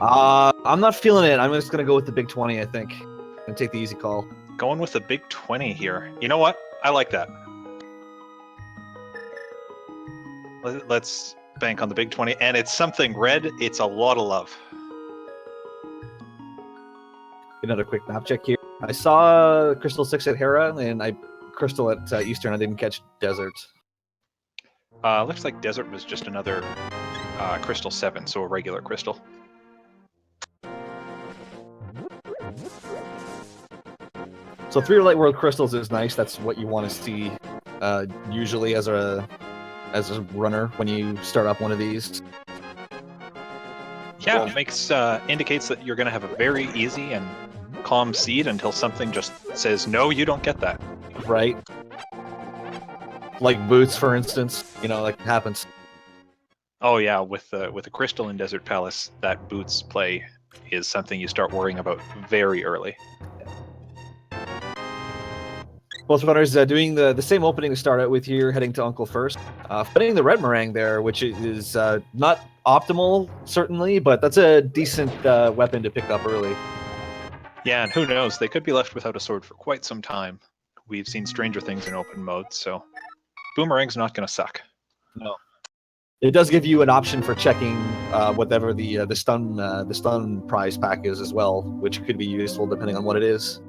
I'm not feeling it. I'm just gonna go with the big 20. I think. And take the easy call. Going with the big 20 here. You know what? I like that. Let's bank on the big 20, and it's something red. It's a lot of love. Another quick map check here. I saw Crystal 6 at Hera, and Crystal at Eastern. I didn't catch Desert. Looks like Desert was just another Crystal 7, so a regular Crystal. So 3 Light World Crystals is nice. That's what you want to see usually as a runner when you start up one of these. Yeah, it makes indicates that you're going to have a very easy and calm seed until something just says, no, you don't get that. Right. Like boots, for instance. You know, like happens. Oh yeah, with the Crystal in Desert Palace, that boots play is something you start worrying about very early. Both runners doing the same opening to start out with here, heading to Uncle first. Putting the red meringue there, which is not optimal, certainly, but that's a decent weapon to pick up early. Yeah, and who knows? They could be left without a sword for quite some time. We've seen stranger things in open mode, so Boomerang's not going to suck. No. It does give you an option for checking whatever the stun prize pack is as well, which could be useful depending on what it is.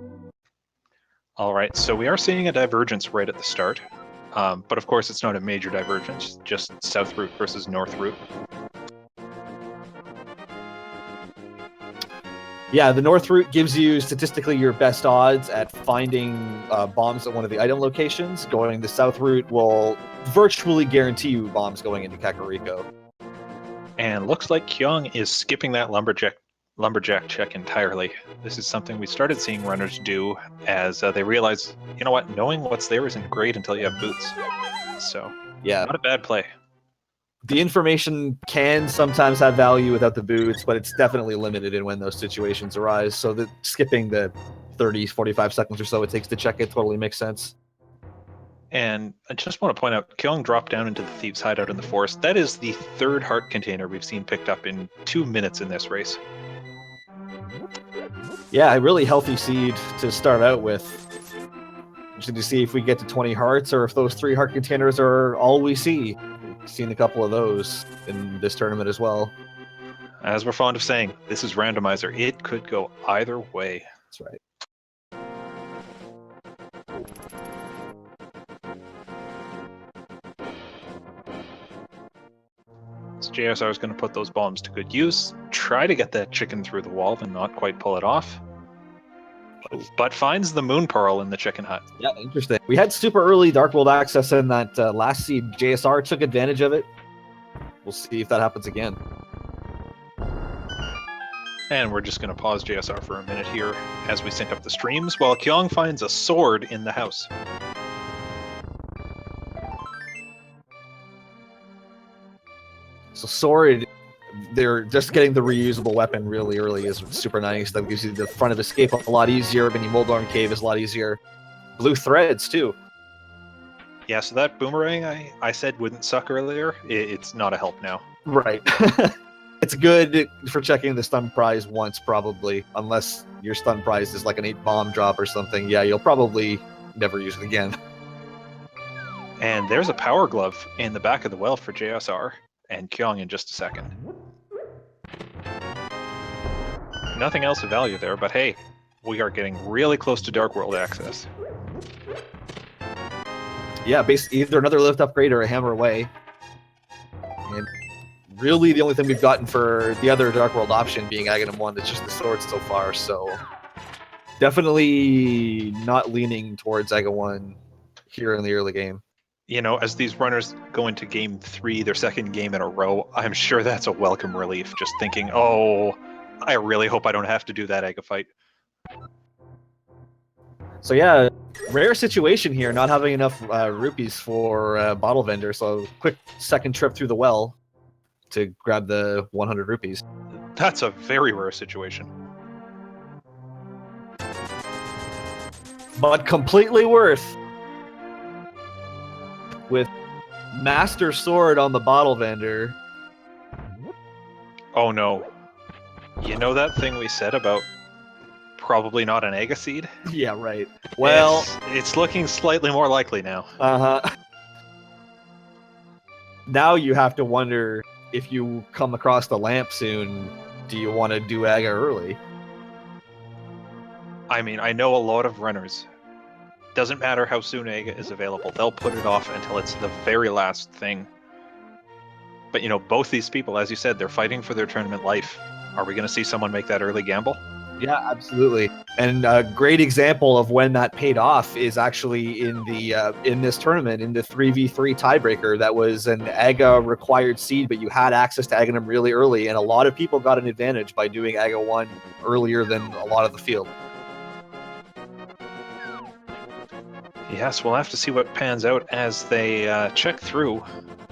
All right, so we are seeing a divergence right at the start, but of course it's not a major divergence, just south route versus north route. Yeah, the north route gives you statistically your best odds at finding bombs at one of the item locations. Going the south route will virtually guarantee you bombs going into Kakariko. And looks like Kyong is skipping that lumberjack check entirely. This is something we started seeing runners do as they realize, you know what, knowing what's there isn't great until you have boots. So, yeah, not a bad play. The information can sometimes have value without the boots, but it's definitely limited in when those situations arise. So that skipping the 30, 45 seconds or so it takes to check it totally makes sense. And I just want to point out, Kyong dropped down into the Thieves' Hideout in the forest. That is the third heart container we've seen picked up in 2 minutes in this race. Yeah, a really healthy seed to start out with. Interesting to see if we get to 20 hearts or if those 3 heart containers are all we see. We've seen a couple of those in this tournament as well. As we're fond of saying, this is Randomizer. It could go either way. That's right. So JSR is going to put those bombs to good use, try to get that chicken through the wall and not quite pull it off, but finds the moon pearl in the chicken hut. Yeah, interesting. We had super early Dark World access in that last seed. JSR took advantage of it. We'll see if that happens again. And we're just going to pause JSR for a minute here as we sync up the streams while Kyong finds a sword in the house. So sword, they're just getting the reusable weapon really early is super nice. That gives you the front of escape a lot easier. Mini Moldorm Cave is a lot easier. Blue threads too. Yeah, so that boomerang I said wouldn't suck earlier, it's not a help now. Right. It's good for checking the stun prize once, probably. Unless your stun prize is like an 8 bomb drop or something. Yeah, you'll probably never use it again. And there's a power glove in the back of the well for JSR and Kyong in just a second. Nothing else of value there, but hey, we are getting really close to Dark World access. Yeah, basically either another lift upgrade or a hammer away. And really the only thing we've gotten for the other Dark World option being Aghanim 1 is just the sword so far, so definitely not leaning towards Aga 1 here in the early game. You know, as these runners go into game 3, their second game in a row, I'm sure that's a welcome relief, just thinking, oh, I really hope I don't have to do that Aga fight. So yeah, rare situation here, not having enough rupees for Bottle Vendor, so quick second trip through the well to grab the 100 rupees. That's a very rare situation. But completely worth. With Master Sword on the Bottle Vendor. Oh no. You know that thing we said about probably not an Aga seed? Yeah, right. Well, it's looking slightly more likely now. Now you have to wonder, if you come across the lamp soon, do you want to do Aga early? I mean, I know a lot of runners. Doesn't matter how soon Aga is available. They'll put it off until it's the very last thing. But, you know, both these people, as you said, they're fighting for their tournament life. Are we going to see someone make that early gamble? Yeah, absolutely. And a great example of when that paid off is actually in the in this tournament, in the 3v3 tiebreaker. That was an Aga required seed, but you had access to Aghanim really early, and a lot of people got an advantage by doing Aga 1 earlier than a lot of the field. Yes, we'll have to see what pans out as they check through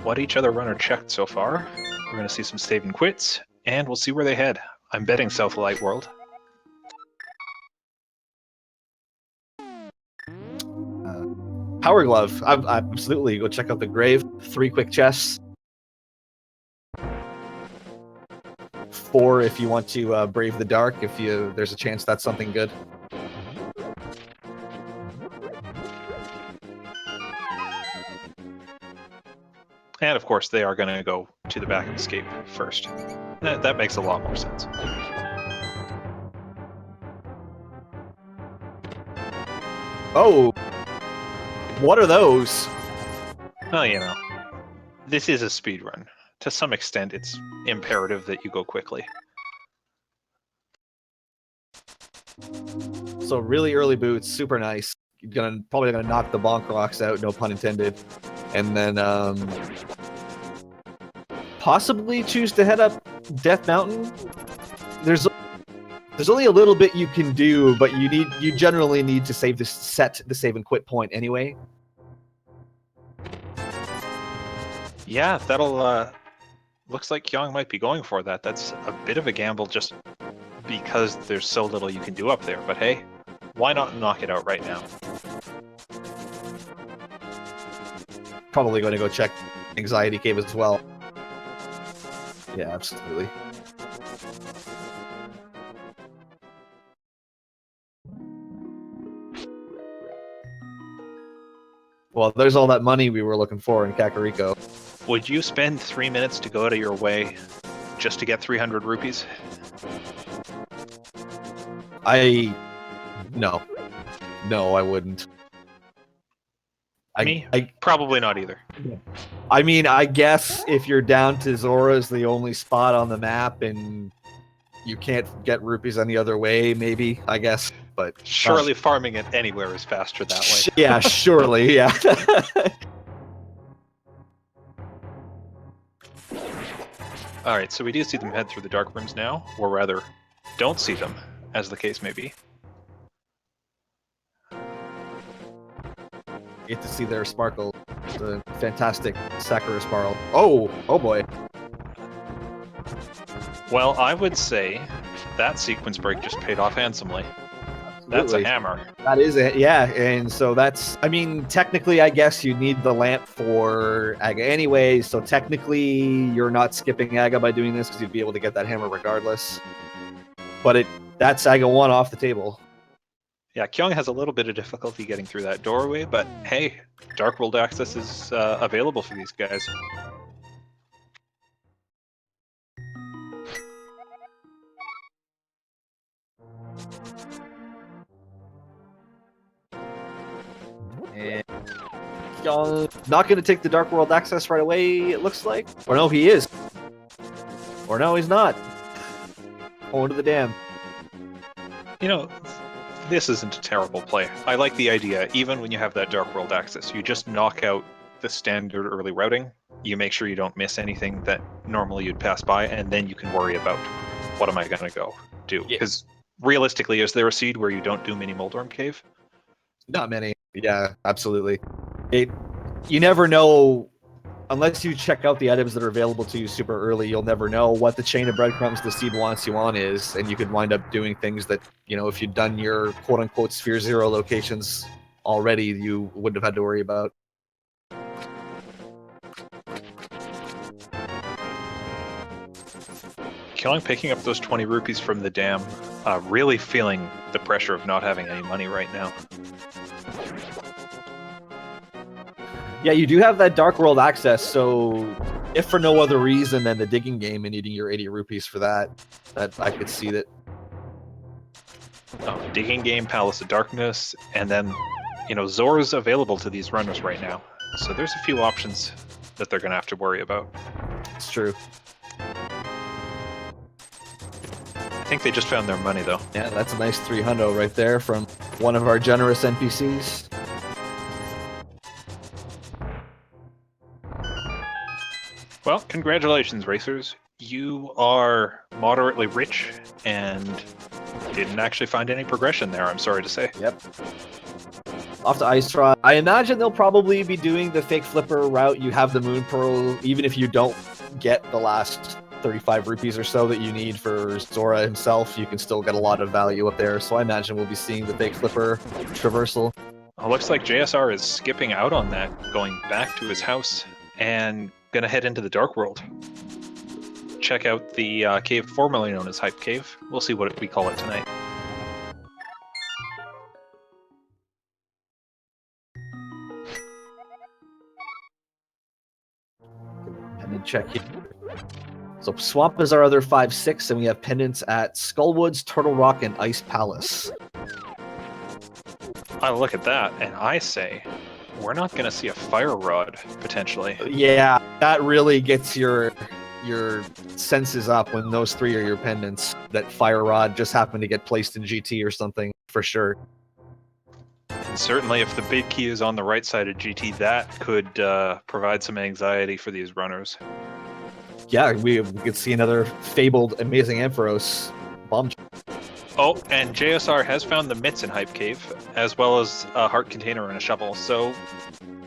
what each other runner checked so far. We're going to see some save and quits, and we'll see where they head. I'm betting South Light World. Power Glove. Absolutely. Go check out the Grave. 3 quick chests. 4 if you want to brave the dark, if there's a chance that's something good. And of course, they are going to go to the back of escape first. That makes a lot more sense. Oh! What are those? Well, you know, this is a speed run. To some extent, it's imperative that you go quickly. So really early boots, super nice. You're probably gonna knock the bonk rocks out, no pun intended. And then possibly choose to head up Death Mountain. There's only a little bit you can do, but you generally need to set the save and quit point anyway. Yeah, that'll looks like Kyong might be going for that. That's a bit of a gamble just because there's so little you can do up there. But hey, why not knock it out right now? Probably going to go check Anxiety Cave as well. Yeah, absolutely. Well, there's all that money we were looking for in Kakariko. Would you spend 3 minutes to go out of your way just to get 300 rupees? No, I wouldn't. Me? Probably not either. I mean, I guess if you're down to Zora's the only spot on the map and you can't get rupees any other way, maybe, I guess. But surely farming it anywhere is faster that way. Yeah, surely, yeah. Alright, so we do see them head through the dark rooms now, or rather, don't see them, as the case may be. You get to see their sparkle. The fantastic Sakura sparkle. Oh boy. Well, I would say that sequence break just paid off handsomely. That's a hammer. That is it, yeah. And so that's, I mean, technically, I guess you need the lamp for Aga anyway. So technically, you're not skipping Aga by doing this because you'd be able to get that hammer regardless. But that's Aga 1 off the table. Yeah, Kyong has a little bit of difficulty getting through that doorway, but hey, Dark World access is available for these guys. And Kyong not going to take the Dark World access right away, it looks like. Or no, he is. Or no, he's not. Going to the dam. You know, this isn't a terrible play. I like the idea, even when you have that Dark World access, you just knock out the standard early routing, you make sure you don't miss anything that normally you'd pass by, and then you can worry about what am I going to go do. Because realistically, is there a seed where you don't do Mini Moldorm Cave? Not many. Yeah, absolutely. You never know, unless you check out the items that are available to you super early, you'll never know what the chain of breadcrumbs the seed wants you on is, and you could wind up doing things that, you know, if you'd done your quote-unquote Sphere Zero locations already, you wouldn't have had to worry about. Kyong picking up those 20 rupees from the dam, really feeling the pressure of not having any money right now. Yeah, you do have that Dark World access, so if for no other reason than the digging game and needing your 80 rupees for that I could see that. Oh, digging game, Palace of Darkness, and then, you know, Zora's available to these runners right now. So there's a few options that they're going to have to worry about. It's true. I think they just found their money, though. Yeah, that's a nice 300 right there from one of our generous NPCs. Well, congratulations, racers. You are moderately rich and didn't actually find any progression there, I'm sorry to say. Yep. Off to Ice Rod. I imagine they'll probably be doing the fake flipper route. You have the Moon Pearl, even if you don't get the last 35 rupees or so that you need for Zora himself, you can still get a lot of value up there. So I imagine we'll be seeing the fake flipper traversal. It looks like JSR is skipping out on that, going back to his house and gonna head into the Dark World. Check out the cave formerly known as Hype Cave. We'll see what we call it tonight. And then check here. So Swamp is our other 5-6, and we have pendants at Skullwoods, Turtle Rock, and Ice Palace. I look at that and I say, we're not going to see a fire rod potentially. Yeah, that really gets your senses up when those three are your pendants. That fire rod just happened to get placed in GT or something for sure. And certainly, if the big key is on the right side of GT, that could provide some anxiety for these runners. Yeah, we could see another fabled Amazing Ampharos bomb. Oh, and JSR has found the mitts in Hype Cave, as well as a heart container and a shovel. So,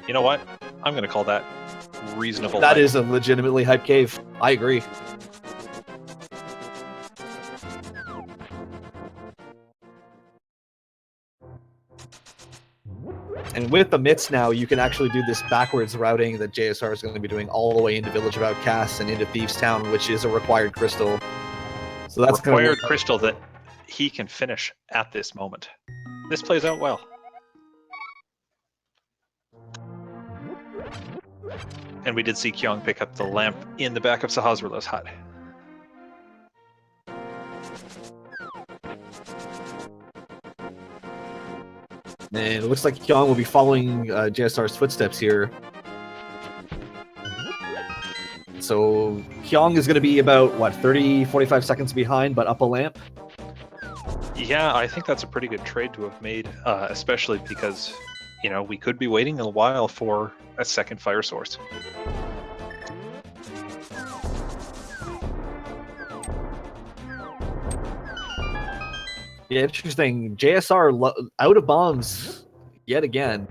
you know what? I'm going to call that reasonable. That is a legitimately Hype Cave. I agree. And with the mitts now, you can actually do this backwards routing that JSR is going to be doing all the way into Village of Outcasts and into Thieves Town, which is a required crystal. So that's required crystal that he can finish at this moment. This plays out well. And we did see Kyong pick up the lamp in the back of Sahasrah's hut. And it looks like Kyong will be following JSR's footsteps here. So Kyong is going to be about, what, 30, 45 seconds behind, but up a lamp? Yeah, I think that's a pretty good trade to have made, especially because, you know, we could be waiting a while for a second fire source. Yeah, interesting. JSR out of bombs yet again.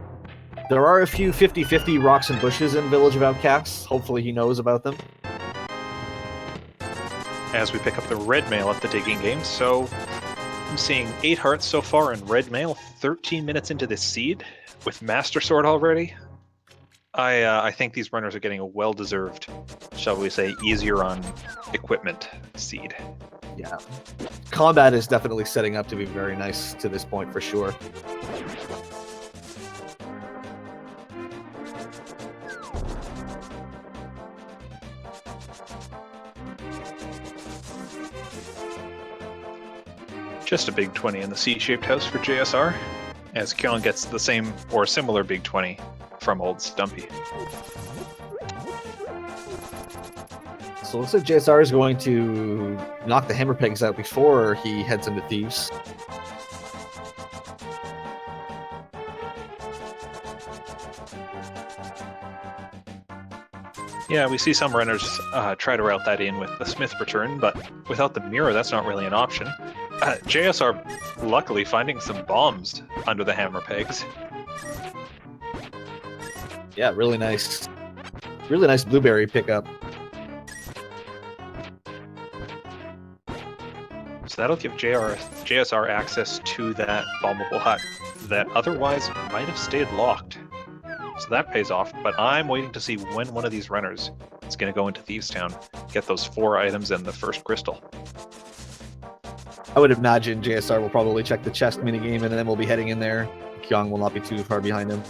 There are a few 50-50 rocks and bushes in Village of Outcasts. Hopefully he knows about them. As we pick up the red mail at the digging game, so I'm seeing 8 hearts so far in red mail, 13 minutes into this seed with Master Sword already. I think these runners are getting a well-deserved, shall we say, easier on equipment seed. Yeah. Combat is definitely setting up to be very nice to this point for sure. Just a big 20 in the C-shaped house for JSR, as Kyong gets the same or similar big 20 from old Stumpy. So it looks like JSR is going to knock the hammer pegs out before he heads into Thieves. Yeah, we see some runners try to route that in with the Smith return, but without the mirror, that's not really an option. JSR luckily finding some bombs under the hammer pegs. Yeah, really nice blueberry pickup. So that'll give JSR access to that bombable hut that otherwise might have stayed locked. So that pays off, but I'm waiting to see when one of these runners It's going to go into Thieves Town, get those 4 items and the first crystal. I would imagine JSR will probably check the chest minigame, and then we'll be heading in there. Kyong will not be too far behind him.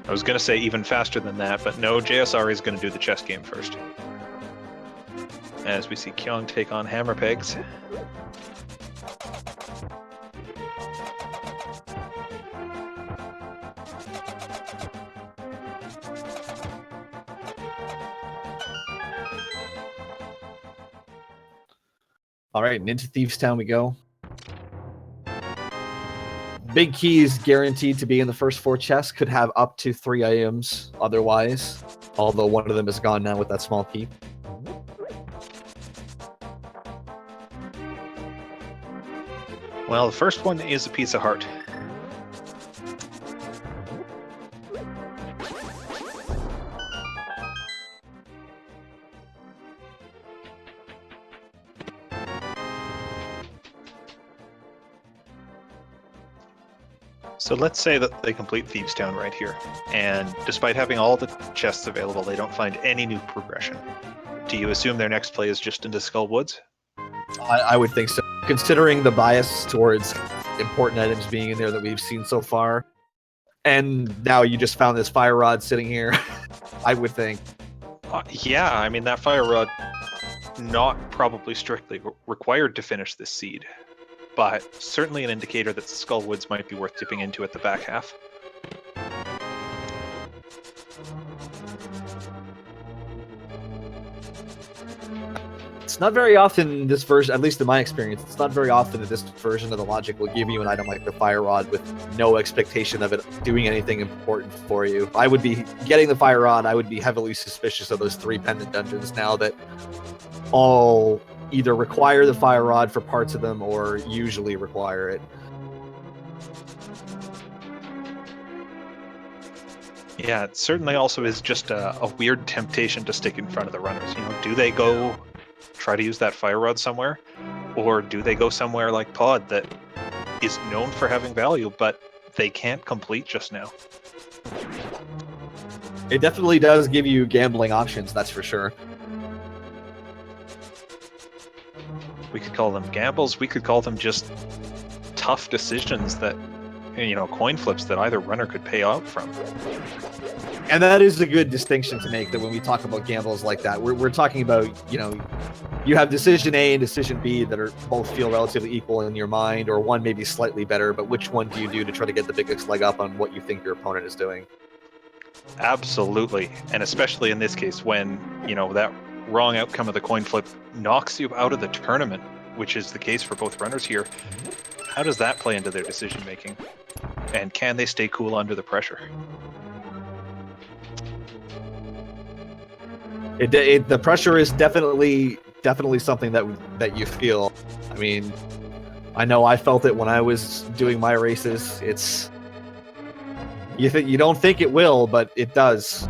I was going to say even faster than that, but no, JSR is going to do the chess game first. As we see Kyong take on Hammer Pegs. All right, and into Thieves Town we go. Big keys guaranteed to be in the first 4 chests. Could have up to 3 items otherwise, although one of them is gone now with that small key. Well, the first one is a piece of heart. So let's say that they complete Thieves Town right here, and despite having all the chests available, they don't find any new progression. Do you assume their next play is just into Skull Woods? I would think so, considering the bias towards important items being in there that we've seen so far. And now you just found this fire rod sitting here, I would think. Yeah, I mean, that fire rod, not probably strictly required to finish this seed, but certainly an indicator that Skull Woods might be worth dipping into at the back half. It's not very often this version, at least in my experience, it's not very often that this version of the logic will give you an item like the fire rod with no expectation of it doing anything important for you. I would be getting the fire rod, I would be heavily suspicious of those 3 pendant dungeons now that all either require the fire rod for parts of them or usually require it. Yeah, it certainly also is just a weird temptation to stick in front of the runners. You know, do they go try to use that fire rod somewhere, or do they go somewhere like Pod that is known for having value, but they can't complete just now? It definitely does give you gambling options, that's for sure. We could call them gambles. We could call them just tough decisions that, you know, coin flips that either runner could pay out from. And that is a good distinction to make, that when we talk about gambles like that, we're talking about, you know, you have decision A and decision B that are both feel relatively equal in your mind, or one may be slightly better, but which one do you do to try to get the biggest leg up on what you think your opponent is doing? Absolutely. And especially in this case when, you know, that wrong outcome of the coin flip knocks you out of the tournament, which is the case for both runners here. How does that play into their decision making? And can they stay cool under the pressure? The pressure is definitely something that you feel. I mean, I know I felt it when I was doing my races. It's you don't think it will, but it does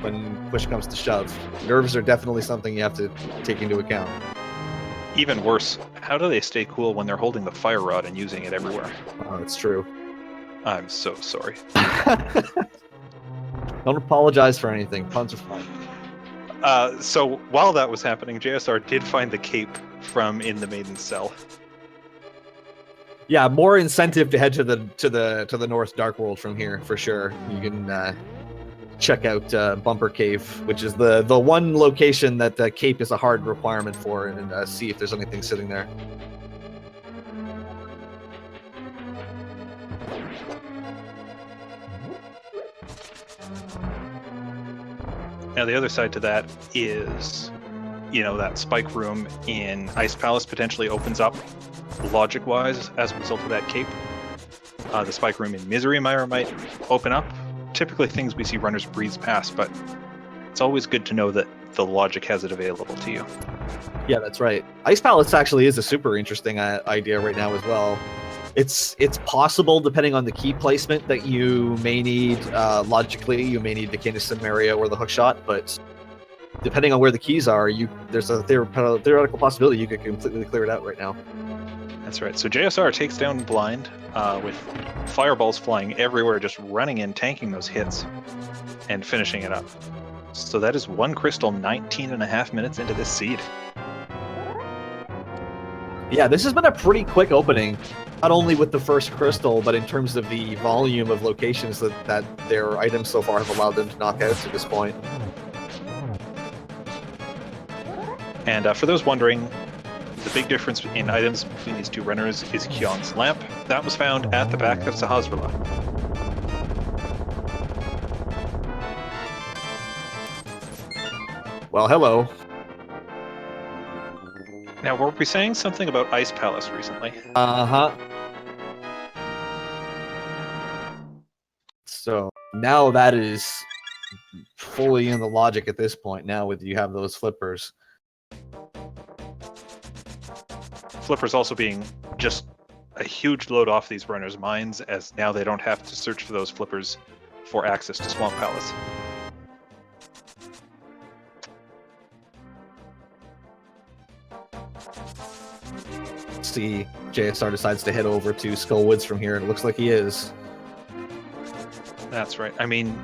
when push comes to shove. Nerves are definitely something you have to take into account. Even worse, how do they stay cool when they're holding the fire rod and using it everywhere? Oh, it's true. I'm so sorry. Don't apologize for anything. Puns are fun. So while that was happening, JSR did find the cape from in the Maiden's Cell. Yeah, more incentive to head to the North Dark World from here for sure. You can check out Bumper Cave, which is the one location that the cape is a hard requirement for, and see if there's anything sitting there. Now the other side to that is, you know, that spike room in Ice Palace potentially opens up logic-wise as a result of that cape. The spike room in Misery Mire might open up. Typically things we see runners breeze past, but it's always good to know that the logic has it available to you. Yeah, that's right. Ice Palace actually is a super interesting idea right now as well. It's possible, depending on the key placement, that you may need, logically, you may need the Canison Maria or the hookshot, but depending on where the keys are, there's a theoretical possibility you could completely clear it out right now. That's right. So JSR takes down Blind with fireballs flying everywhere, just running in, tanking those hits, and finishing it up. So that is one crystal 19.5 minutes into this seed. Yeah, this has been a pretty quick opening, not only with the first crystal, but in terms of the volume of locations that their items so far have allowed them to knock out to this point. And for those wondering, the big difference in items between these two runners is Kyong's lamp. That was found at the back of Sahasrahla. Well, hello. Now, were we saying something about Ice Palace recently? Uh-huh. So now that is fully in the logic at this point now with you have those flippers. Flippers also being just a huge load off these runners' minds, as now they don't have to search for those flippers for access to Swamp Palace. See, JSR decides to head over to Skull Woods from here, and it looks like he is. That's right. I mean,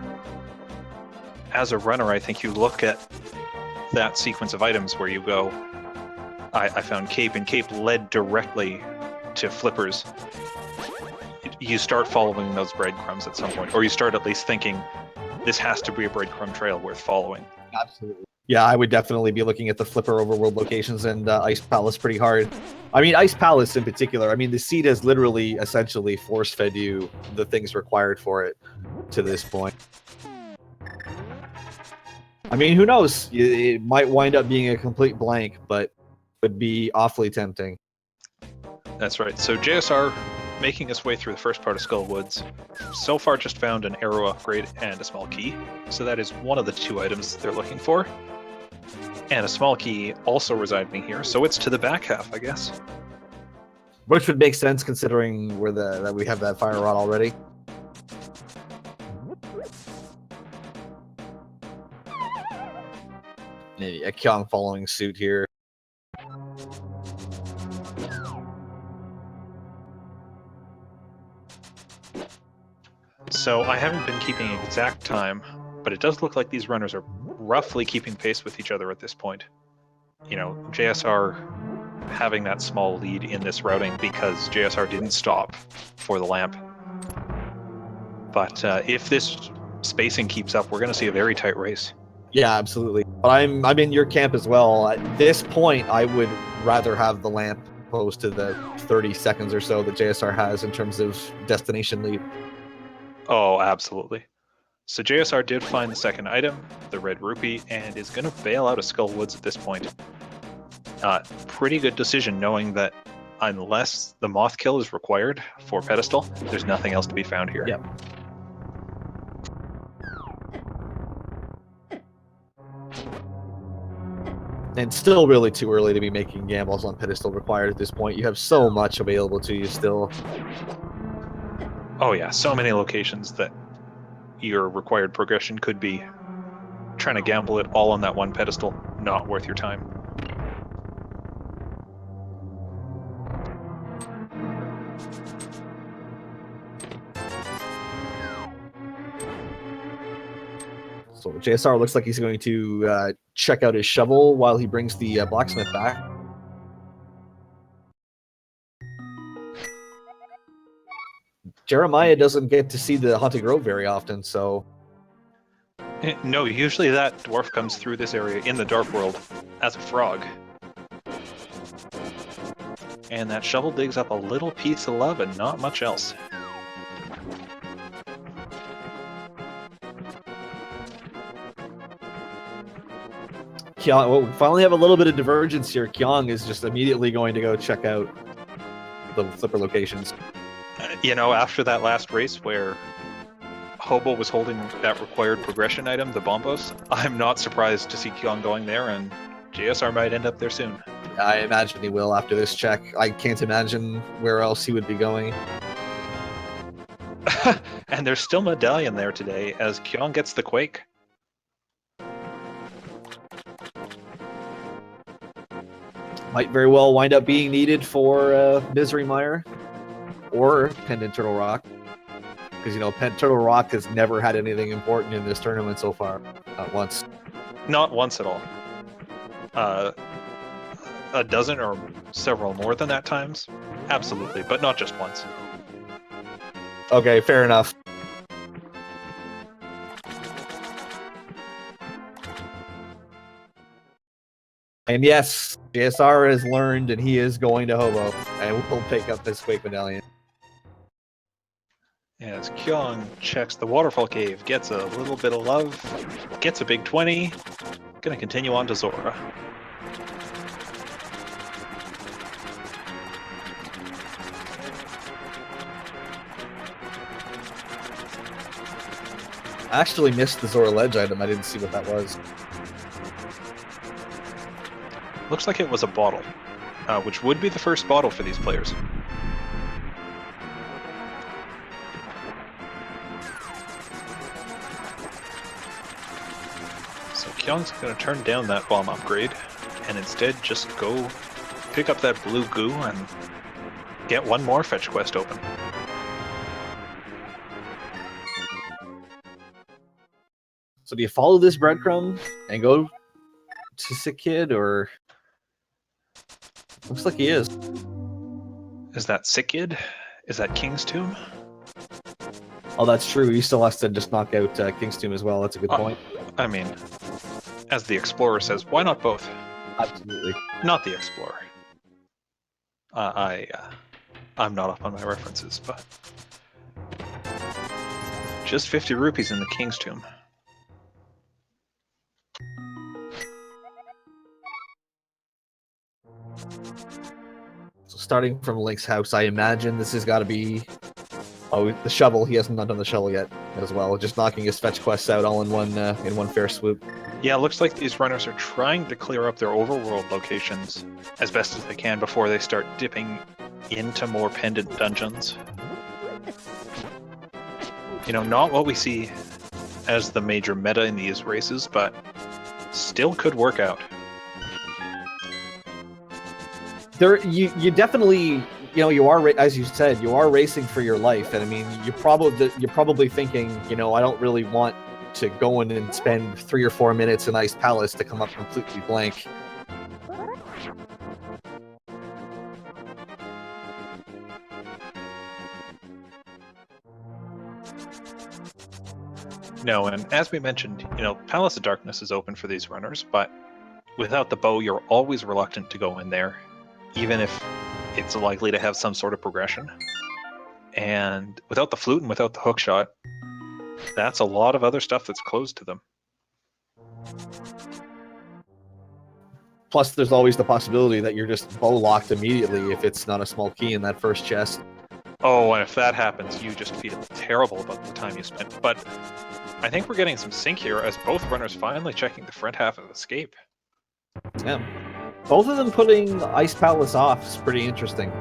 as a runner, I think you look at that sequence of items where you go, I found Cape, and Cape led directly to Flippers. You start following those breadcrumbs at some point, or you start at least thinking, this has to be a breadcrumb trail worth following. Absolutely. Yeah, I would definitely be looking at the Flipper overworld locations and Ice Palace pretty hard. I mean, Ice Palace in particular, I mean, the seed has literally, essentially force-fed you the things required for it to this point. I mean, who knows? It might wind up being a complete blank, but would be awfully tempting. That's right. So JSR making his way through the first part of Skull Woods. So far just found an arrow upgrade and a small key. So that is one of the two items they're looking for. And a small key also residing here, so it's to the back half, I guess. Which would make sense considering that we have that fire rod already. Maybe a Kyong following suit here. So I haven't been keeping exact time, but it does look like these runners are roughly keeping pace with each other at this point. You know, JSR having that small lead in this routing because JSR didn't stop for the lamp. But if this spacing keeps up, we're going to see a very tight race. Yeah, absolutely. But I'm in your camp as well. At this point, I would rather have the lamp opposed to the 30 seconds or so that JSR has in terms of destination lead. Oh, absolutely. So JSR did find the second item, the red rupee, and is going to bail out of Skull Woods at this point. Pretty good decision, knowing that unless the moth kill is required for pedestal, there's nothing else to be found here. Yep. And still really too early to be making gambles on pedestal required at this point. You have so much available to you still. Oh yeah, so many locations that your required progression could be. Trying to gamble it all on that one pedestal, not worth your time. So JSR looks like he's going to check out his shovel while he brings the blacksmith back. Jeremiah doesn't get to see the Haunted Grove very often, so... No, usually that dwarf comes through this area in the Dark World as a frog. And that shovel digs up a little piece of lava, not much else. Kyong, well, we finally have a little bit of divergence here. Kyong is just immediately going to go check out the flipper locations. You know, after that last race where Hobo was holding that required progression item, the Bombos, I'm not surprised to see Kyong going there, and JSR might end up there soon. I imagine he will after this check. I can't imagine where else he would be going. And there's still Medallion there today as Kyong gets the Quake. might very well wind up being needed for Misery Mire or Pendant Turtle Rock. Because, you know, Turtle Rock has never had anything important in this tournament so far. Not once. Not once at all. A dozen or several more than that times? Absolutely, but not just once. Okay, fair enough. And yes, JSR has learned, and he is going to Hobo, and will pick up his Quake Medallion. As Kyong checks the Waterfall Cave, gets a little bit of love, gets a big 20, gonna continue on to Zora. I actually missed the Zora Ledge item. I didn't see what that was. Looks like it was a bottle, which would be the first bottle for these players. So Kyung's going to turn down that bomb upgrade and instead just go pick up that blue goo and get one more fetch quest open. So do you follow this breadcrumb and go to Sick Kid, or... Looks like he is. Is that Sick Kid? Is that King's Tomb? Oh, that's true. He still has to just knock out King's Tomb as well. That's a good point. I mean, as the Explorer says, why not both? Absolutely. Not the Explorer. I'm not up on my references, but... Just 50 rupees in the King's Tomb. So starting from Link's house, I imagine this has got to be... Oh, the shovel. He hasn't done the shovel yet as well. Just knocking his fetch quests out all in one fair swoop. Yeah, it looks like these runners are trying to clear up their overworld locations as best as they can before they start dipping into more pendant dungeons. You know, not what we see as the major meta in these races, but still could work out. You definitely, you know, you are, as you said, you are racing for your life, and I mean, you're probably thinking, you know, I don't really want to go in and spend 3 or 4 minutes in Ice Palace to come up completely blank. No, and as we mentioned, you know, Palace of Darkness is open for these runners, but without the bow, you're always reluctant to go in there, even if it's likely to have some sort of progression. And without the flute and without the hookshot, that's a lot of other stuff that's closed to them. Plus, there's always the possibility that you're just bow locked immediately if it's not a small key in that first chest. Oh, and if that happens, you just feel terrible about the time you spent. But I think we're getting some sync here as both runners finally checking the front half of Escape. Yeah. Both of them putting Ice Palace off is pretty interesting.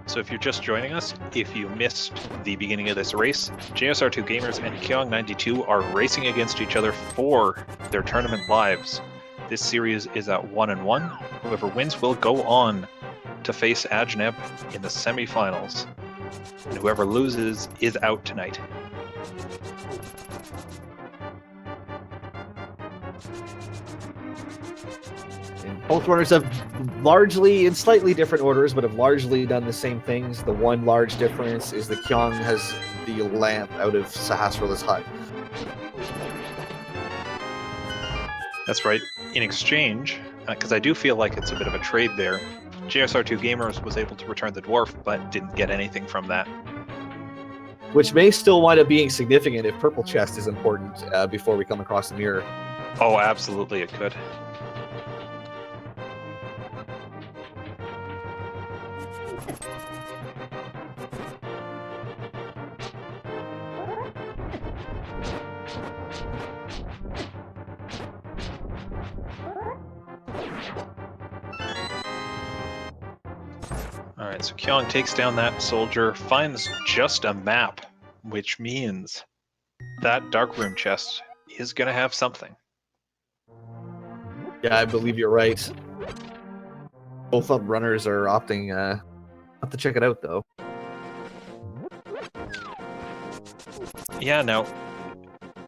So if you're just joining us, if you missed the beginning of this race, JSR2Gamers and Kyong92 are racing against each other for their tournament lives. This series is at 1-1. Whoever wins will go on to face Ajneb in the semifinals. And whoever loses is out tonight. Both runners have largely, in slightly different orders, but have largely done the same things. The one large difference is that Kyong has the lamp out of Sahasrara's hut. That's right. In exchange, because I do feel like it's a bit of a trade there, JSR2Gamers was able to return the dwarf, but didn't get anything from that. Which may still wind up being significant if Purple Chest is important before we come across the mirror. Oh, absolutely it could. Alright, so Kyong takes down that soldier, finds just a map, which means that dark room chest is going to have something. Yeah, I believe you're right. Both of runners are opting not to check it out, though. Yeah, now,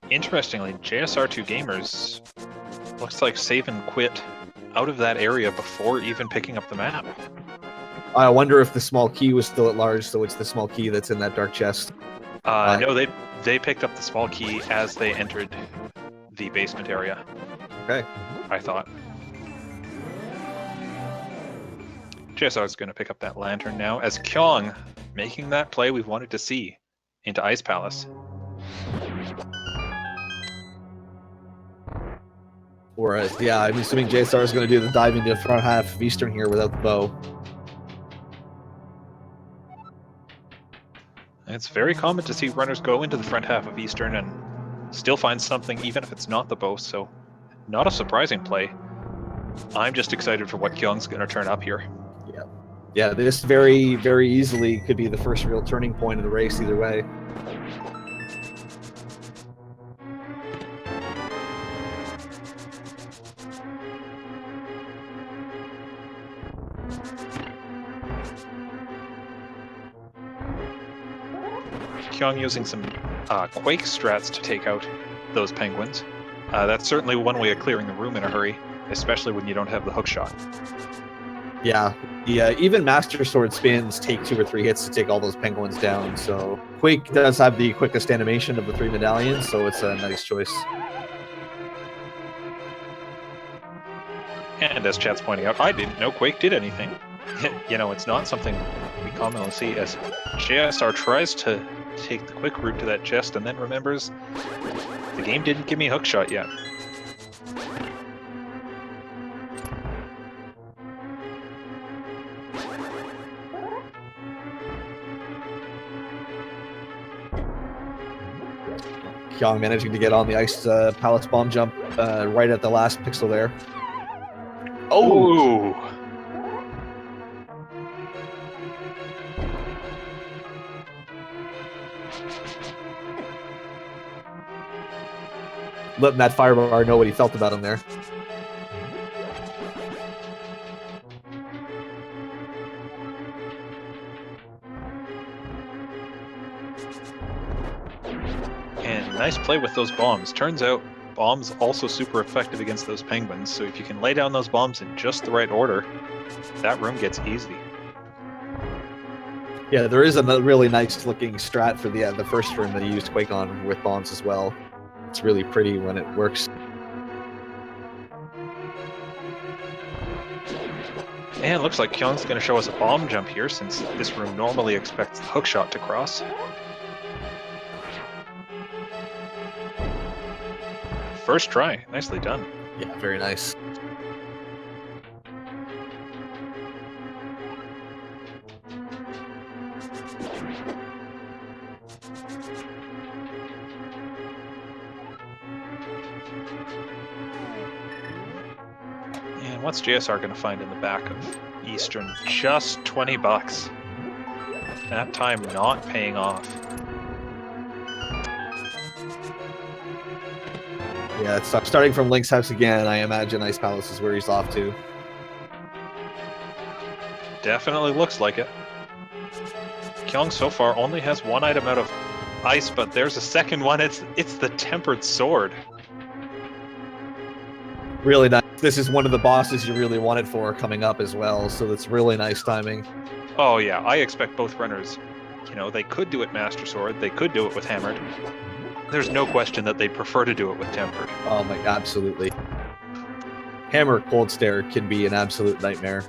interestingly, JSR2Gamers looks like save and quit out of that area before even picking up the map. I wonder if the small key was still at large, so it's the small key that's in that dark chest. No, they picked up the small key as they entered the basement area. Okay. I thought. JSR is going to pick up that lantern now as Kyong making that play we've wanted to see into Ice Palace. Whereas, yeah, I'm assuming JSR is going to do the dive into the front half of Eastern here without the bow. It's very common to see runners go into the front half of Eastern and still find something, even if it's not the bow, so not a surprising play. I'm just excited for what Kyong's going to turn up here. Yeah, this very, very easily could be the first real turning point of the race either way. Kyong using some Quake strats to take out those penguins. That's certainly one way of clearing the room in a hurry, especially when you don't have the hook shot. Yeah, even Master Sword spins take 2 or 3 hits to take all those penguins down, so Quake does have the quickest animation of the 3 medallions, so it's a nice choice. And as chat's pointing out, I didn't know Quake did anything. You know, it's not something we commonly see, as JSR tries to take the quick route to that chest and then remembers the game didn't give me hookshot yet. Kyong managing to get on the Ice Palace bomb jump right at the last pixel there. Oh! Letting that firebar know what he felt about him there. And nice play with those bombs. Turns out bombs also super effective against those penguins, so if you can lay down those bombs in just the right order, that room gets easy. Yeah, there is a really nice looking strat for the first room that he used Quake on with bombs as well. It's really pretty when it works. And looks like Kyung's going to show us a bomb jump here, since this room normally expects the hookshot to cross. First try, nicely done. Yeah, very nice. And what's JSR going to find in the back of Eastern? Just 20 bucks. That time not paying off. Yeah, it's starting from Link's house again. I imagine Ice Palace is where he's off to. Definitely looks like it. Kyong so far only has 1 item out of ice, but there's a second one. It's the Tempered Sword. Really nice. This is one of the bosses you really wanted for coming up as well, so that's really nice timing. Oh yeah, I expect both runners, you know, they could do it Master Sword, they could do it with Hammered. There's no question that they'd prefer to do it with Tempered. Oh my, absolutely. Hammer Cold Stare can be an absolute nightmare.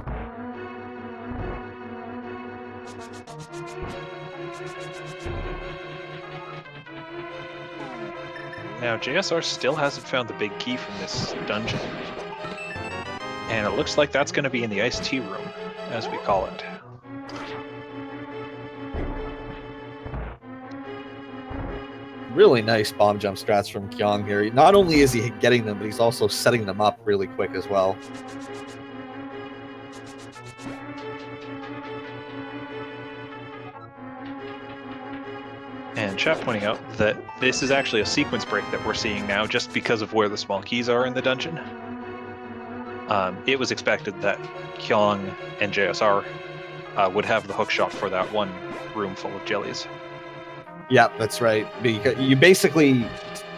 Now, JSR still hasn't found the big key from this dungeon. And it looks like that's going to be in the iced tea room, as we call it. Really nice bomb jump strats from Kyong here. Not only is he getting them, but he's also setting them up really quick as well. and chat pointing out that this is actually a sequence break that we're seeing now just because of where the small keys are in the dungeon. It was expected that Kyong and JSR would have the hookshot for that one room full of jellies. Yeah, that's right. Because you basically,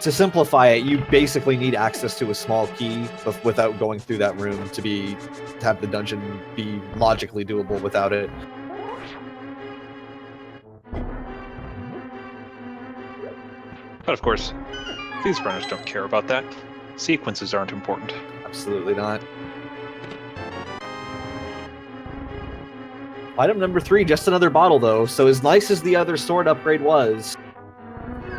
to simplify it, you basically need access to a small key without going through that room to have the dungeon be logically doable without it. But of course, these runners don't care about that. Sequences aren't important. Absolutely not. Item number 3, just another bottle though, so as nice as the other sword upgrade was,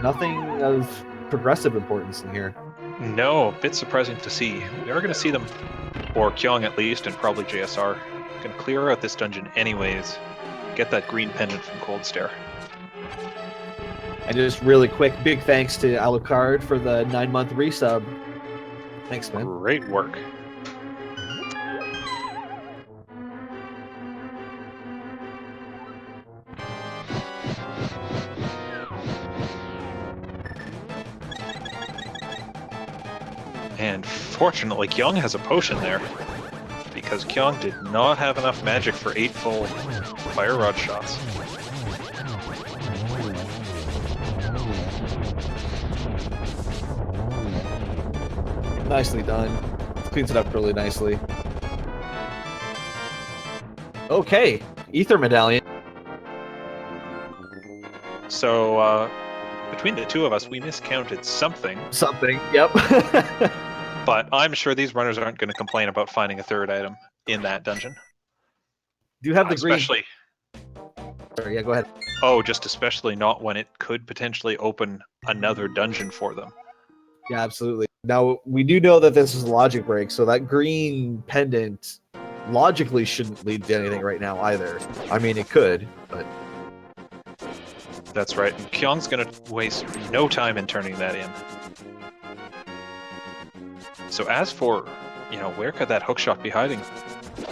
nothing of progressive importance in here. No, a bit surprising to see. We are going to see them, or Kyong at least, and probably JSR, going to clear out this dungeon anyways, get that green pendant from Cold Stare. And just really quick, big thanks to Alucard for the 9-month resub. Thanks, man. Great work. And fortunately, Kyong has a potion there, because Kyong did not have enough magic for 8 full fire rod shots. Nicely done. Cleans it up really nicely. Okay, Ether Medallion. So, between the two of us, we miscounted something. Something, yep. But I'm sure these runners aren't going to complain about finding a third item in that dungeon. Do you have the Especially, green? Sorry, yeah, go ahead. Oh, just especially not when it could potentially open another dungeon for them. Yeah, absolutely. Now, we do know that this is a logic break, so that green pendant logically shouldn't lead to anything right now either. I mean, it could, but... That's right, and Kyong's going to waste no time in turning that in. So as for, where could that hookshot be hiding?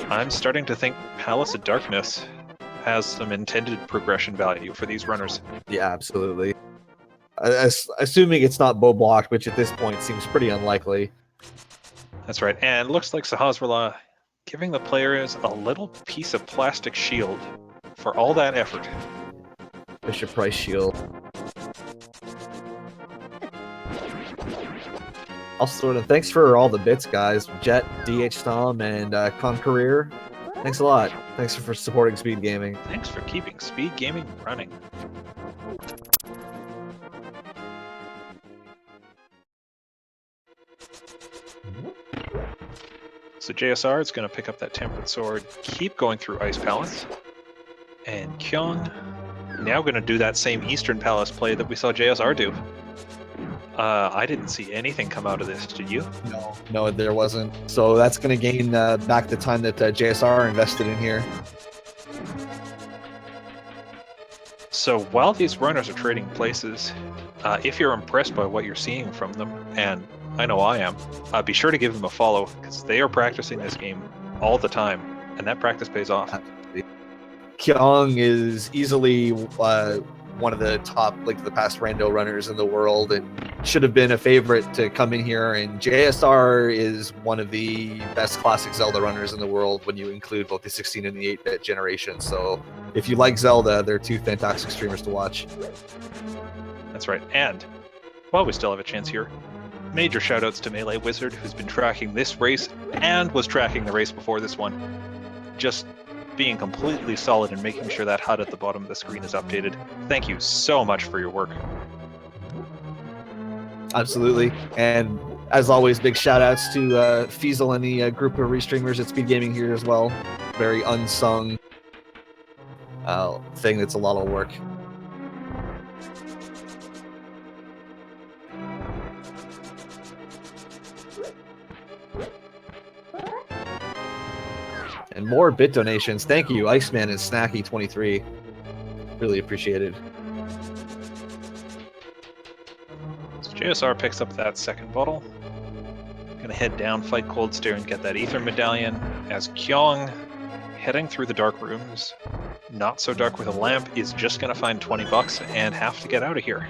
I'm starting to think Palace of Darkness has some intended progression value for these runners. Yeah, absolutely. Assuming it's not bow blocked, which at this point seems pretty unlikely. That's right, and looks like Sahasrahla giving the players a little piece of plastic shield for all that effort. Bishop Price shield. Also, thanks for all the bits, guys. Jet, DH Stom, and Conqueror. Thanks a lot. Thanks for supporting Speed Gaming. Thanks for keeping Speed Gaming running. So JSR is going to pick up that Tempered Sword, keep going through Ice Palace. And Kyong now going to do that same Eastern Palace play that we saw JSR do. I didn't see anything come out of this, did you? No, there wasn't. So that's going to gain back the time that JSR invested in here. So while these runners are trading places, if you're impressed by what you're seeing from them, and I know I am, be sure to give them a follow, because they are practicing this game all the time, and that practice pays off. Kyong is easily one of the top, the past rando runners in the world, and should have been a favorite to come in here. And JSR is one of the best classic Zelda runners in the world when you include both the 16 and the 8-bit generation. So if you like Zelda, they're two fantastic streamers to watch. That's right. And while we still have a chance here, major shoutouts to Melee Wizard, who's been tracking this race and was tracking the race before this one. Just being completely solid and making sure that HUD at the bottom of the screen is updated. Thank you so much for your work. Absolutely. And as always, big shout outs to Fiesel and the group of restreamers at Speed Gaming here as well. Very unsung thing that's a lot of work. And more bit donations. Thank you, Iceman and Snacky23. Really appreciated. So JSR picks up that second bottle. Gonna head down, fight Cold Stare, and get that Ether Medallion, as Kyong, heading through the dark rooms, Not So Dark with a Lamp is just going to find 20 bucks and have to get out of here.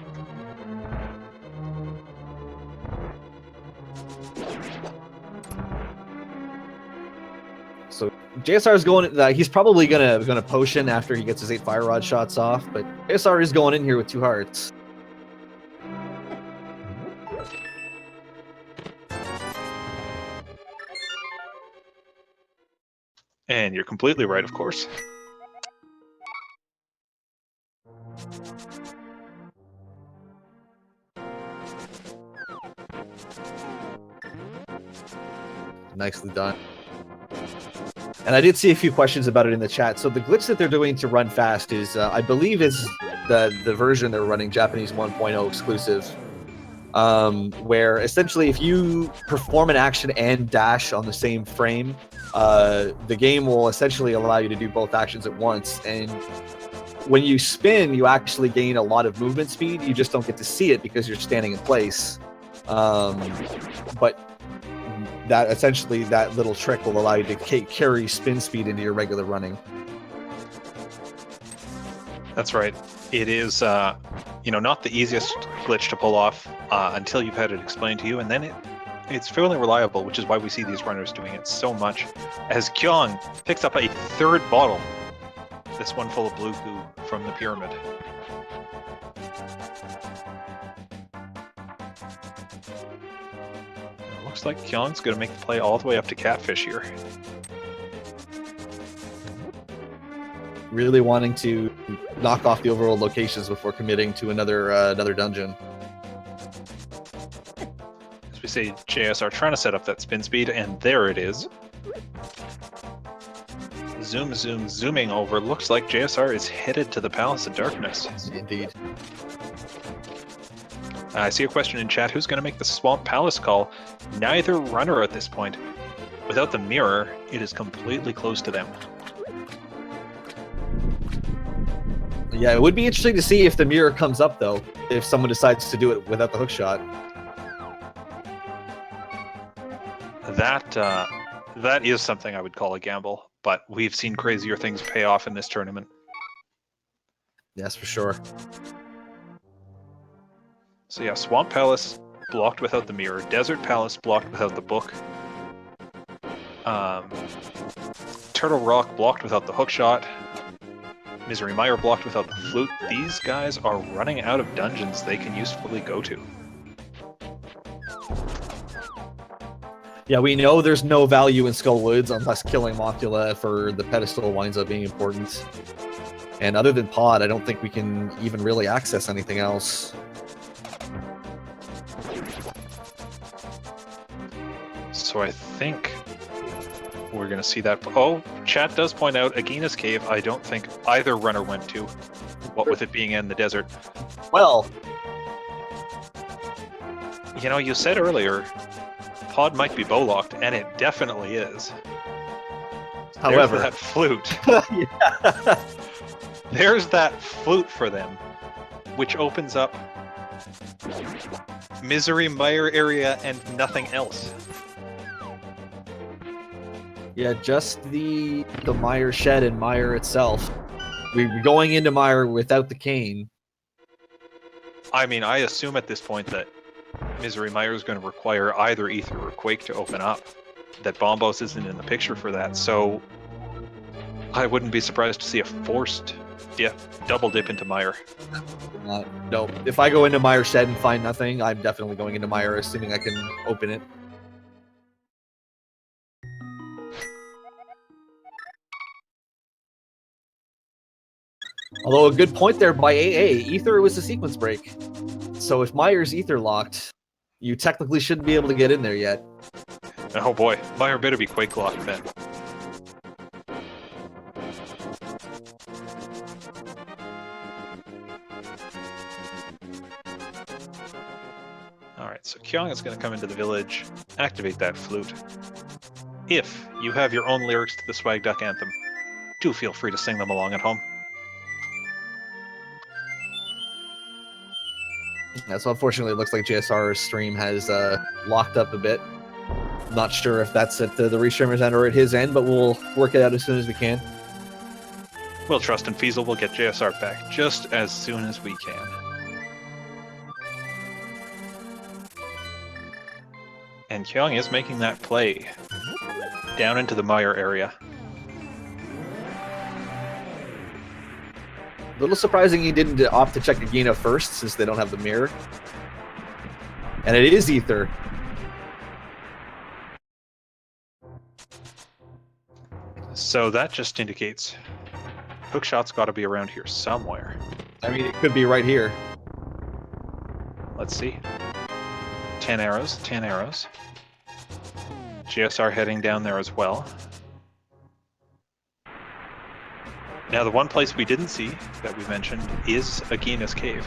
So JSR is going. He's probably gonna potion after he gets his 8 fire rod shots off, but JSR is going in here with 2 hearts. And you're completely right, of course. Nicely done. And I did see a few questions about it in the chat. So the glitch that they're doing to run fast is, I believe, is the version they're running, Japanese 1.0 exclusive, where essentially if you perform an action and dash on the same frame, the game will essentially allow you to do both actions at once. And when you spin, you actually gain a lot of movement speed. You just don't get to see it because you're standing in place. But that essentially, that little trick will allow you to carry spin speed into your regular running. That's right. It is, not the easiest glitch to pull off until you've had it explained to you, and then it's fairly reliable, which is why we see these runners doing it so much. As Kyong picks up a 3rd bottle, this one full of blue goo from the pyramid. Looks like Kyong's going to make the play all the way up to Catfish here. Really wanting to knock off the overall locations before committing to another dungeon. As we say, JSR trying to set up that spin speed, and there it is. Zooming over. Looks like JSR is headed to the Palace of Darkness. Indeed. I see a question in chat. Who's going to make the Swamp Palace call? Neither runner at this point. Without the mirror, it is completely closed to them. Yeah, it would be interesting to see if the mirror comes up, though, if someone decides to do it without the hook shot. That is something I would call a gamble, but we've seen crazier things pay off in this tournament. Yes, for sure. So yeah, Swamp Palace blocked without the mirror, Desert Palace blocked without the book, Turtle Rock blocked without the hookshot, Misery Mire blocked without the flute. These guys are running out of dungeons they can usefully go to. Yeah, we know there's no value in Skull Woods unless killing Mocula for the pedestal winds up being important. And other than Pod, I don't think we can even really access anything else. So I think we're going to see that. Oh, chat does point out Agina's Cave. I don't think either runner went to, what with it being in the desert. Well, you said earlier, Pod might be bow-locked, and it definitely is. however, There's that flute. yeah. There's that flute for them, which opens up Misery Mire area and nothing else. Yeah, just the Mire Shed and Mire itself. We're going into Mire without the cane. I mean, I assume at this point that Misery Mire is going to require either Ether or Quake to open up. That Bombos isn't in the picture for that, so I wouldn't be surprised to see a forced double dip into Mire. No, if I go into Mire Shed and find nothing, I'm definitely going into Mire, assuming I can open it. Although a good point there by AA, Ether was a sequence break. So if Mire's Ether locked, you technically shouldn't be able to get in there yet. Oh boy, Mire better be Quake locked then. Alright, so Kyong is going to come into the village, activate that flute. If you have your own lyrics to the Swag Duck Anthem, do feel free to sing them along at home. Yeah, so unfortunately, it looks like JSR's stream has locked up a bit. Not sure if that's at the restreamer's end or at his end, but we'll work it out as soon as we can. We'll trust and Feasel will get JSR back just as soon as we can. And Kyong is making that play down into the mire area. A little surprising he didn't opt to check Agina first, since they don't have the mirror. And it is Ether. So that just indicates hookshot's got to be around here somewhere. I mean, it could be right here. Let's see. 10 arrows, 10 arrows. GSR heading down there as well. Now, the one place we didn't see that we mentioned is Agina's cave.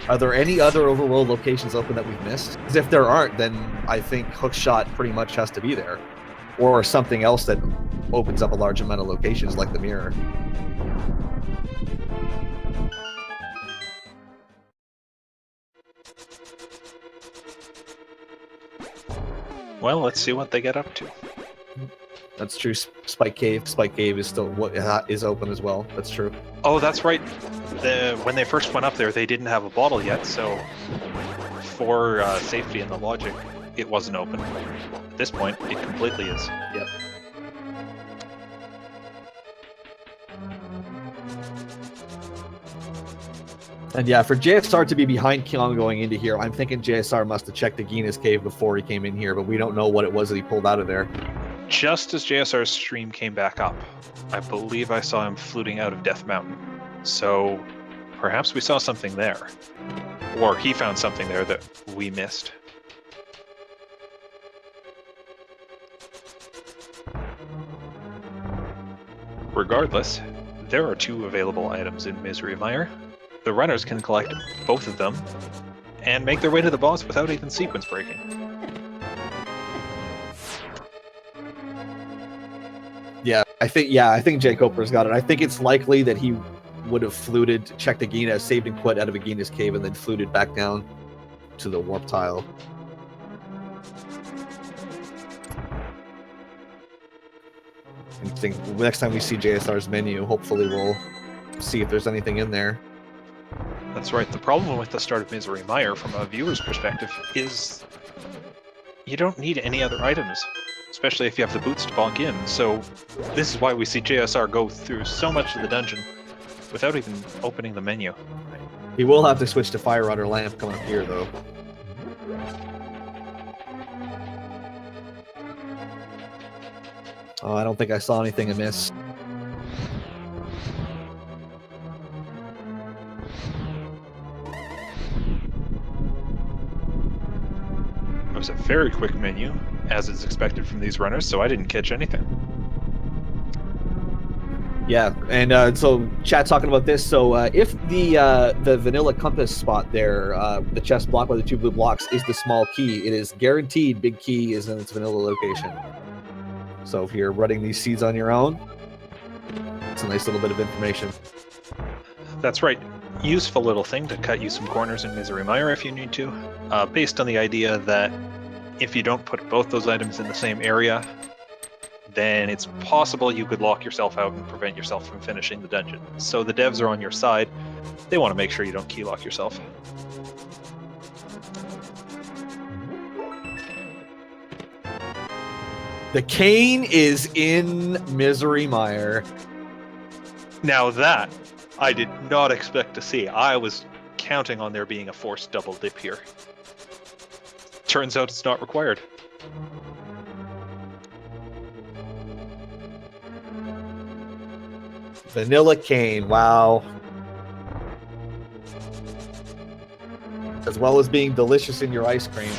Are there any other overworld locations open that we've missed? Because if there aren't, then I think hookshot pretty much has to be there. Or something else that opens up a large amount of locations like the mirror. Well, let's see what they get up to. That's true. Spike Cave. Spike Cave is still is open as well. That's true. Oh, that's right. When they first went up there, they didn't have a bottle yet, so for safety and the logic, it wasn't open. At this point, it completely is. Yep. And yeah, for JSR to be behind Kyong going into here, I'm thinking JSR must have checked Agina's cave before he came in here, but we don't know what it was that he pulled out of there. Just as JSR's stream came back up, I believe I saw him fluting out of Death Mountain. So perhaps we saw something there. Or he found something there that we missed. Regardless, there are 2 available items in Misery Mire. The runners can collect both of them and make their way to the boss without even sequence breaking. I think Jake Hopper's got it. I think it's likely that he would have fluted, checked Agina, saved and quit out of Agina's cave, and then fluted back down to the warp tile. I think next time we see JSR's menu, hopefully we'll see if there's anything in there. That's right. The problem with the start of Misery Mire, from a viewer's perspective, is you don't need any other items, especially if you have the boots to bonk in. So this is why we see JSR go through so much of the dungeon without even opening the menu. He will have to switch to Fire Rod or Lamp coming up here, though. Oh, I don't think I saw anything amiss. It was a very quick menu, as is expected from these runners, so I didn't catch anything. Yeah, and so chat talking about this. So if the vanilla compass spot there, the chest block by the 2 blue blocks, is the small key, it is guaranteed big key is in its vanilla location. So if you're running these seeds on your own, it's a nice little bit of information. That's right. Useful little thing to cut you some corners in Misery Mire if you need to, based on the idea that if you don't put both those items in the same area, then it's possible you could lock yourself out and prevent yourself from finishing the dungeon. So the devs are on your side. They want to make sure you don't key lock yourself. The cane is in Misery Mire. Now that I did not expect to see. I was counting on there being a forced double dip here. Turns out it's not required. Vanilla cane, wow. As well as being delicious in your ice cream.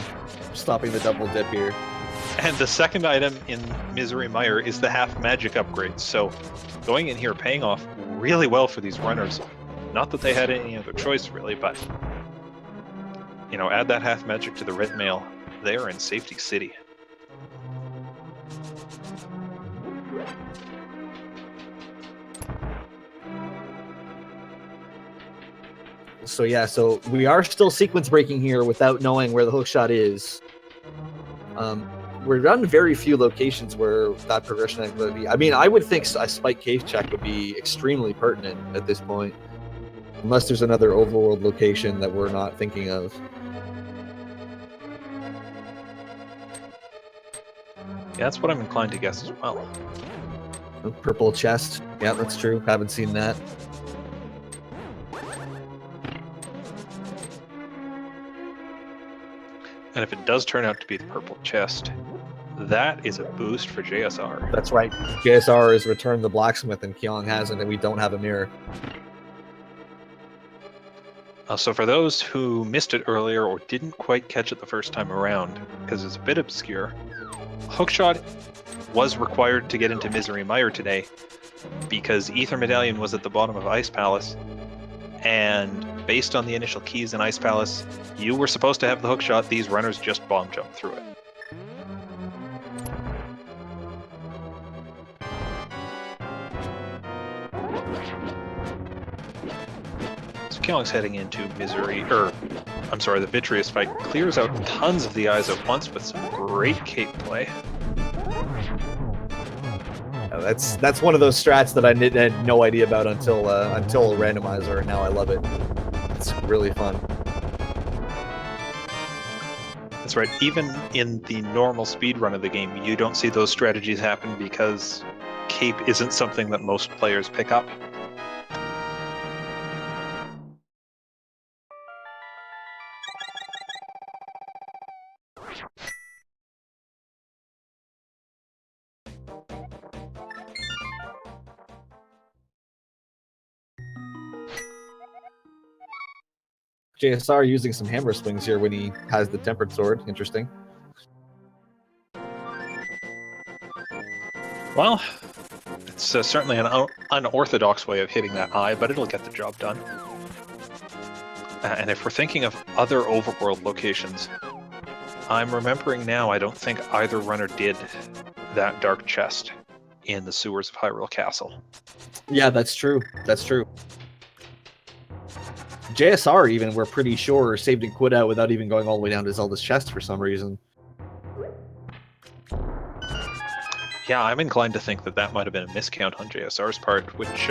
Stopping the double dip here. And the second item in Misery Mire is the half magic upgrade. So going in here, paying off really well for these runners. Not that they had any other choice really, but you know, add that half magic to the red mail. They are in Safety City. So yeah, so we are still sequence breaking here without knowing where the hookshot is. we're on very few locations where that progression ability. I mean, I would think a spike cave check would be extremely pertinent at this point, unless there's another overworld location that we're not thinking of. Yeah, that's what I'm inclined to guess as well. Purple chest. Yeah, that's true. Haven't seen that. And if it does turn out to be the purple chest, that is a boost for JSR. That's right. JSR has returned the blacksmith and Kyong hasn't, and we don't have a mirror. So for those who missed it earlier or didn't quite catch it the first time around, because it's a bit obscure, Hookshot was required to get into Misery Mire today because Ether Medallion was at the bottom of Ice Palace, and based on the initial keys in Ice Palace, you were supposed to have the hookshot. These runners just bomb jumped through it. So Kyong's heading into Misery, the Vitreous fight. Clears out tons of the eyes at once with some great cape play. That's one of those strats that I had no idea about until Randomizer, and now I love it. It's really fun. That's right. Even in the normal speed run of the game, you don't see those strategies happen because cape isn't something that most players pick up. JSR using some hammer swings here when he has the tempered sword. Interesting. Well, it's certainly an unorthodox way of hitting that eye, but it'll get the job done. And if we're thinking of other overworld locations, I'm remembering now I don't think either runner did that dark chest in the sewers of Hyrule Castle. Yeah, that's true. That's true. JSR even, we're pretty sure, saved and quit out without even going all the way down to Zelda's chest for some reason. Yeah, I'm inclined to think that that might have been a miscount on JSR's part, which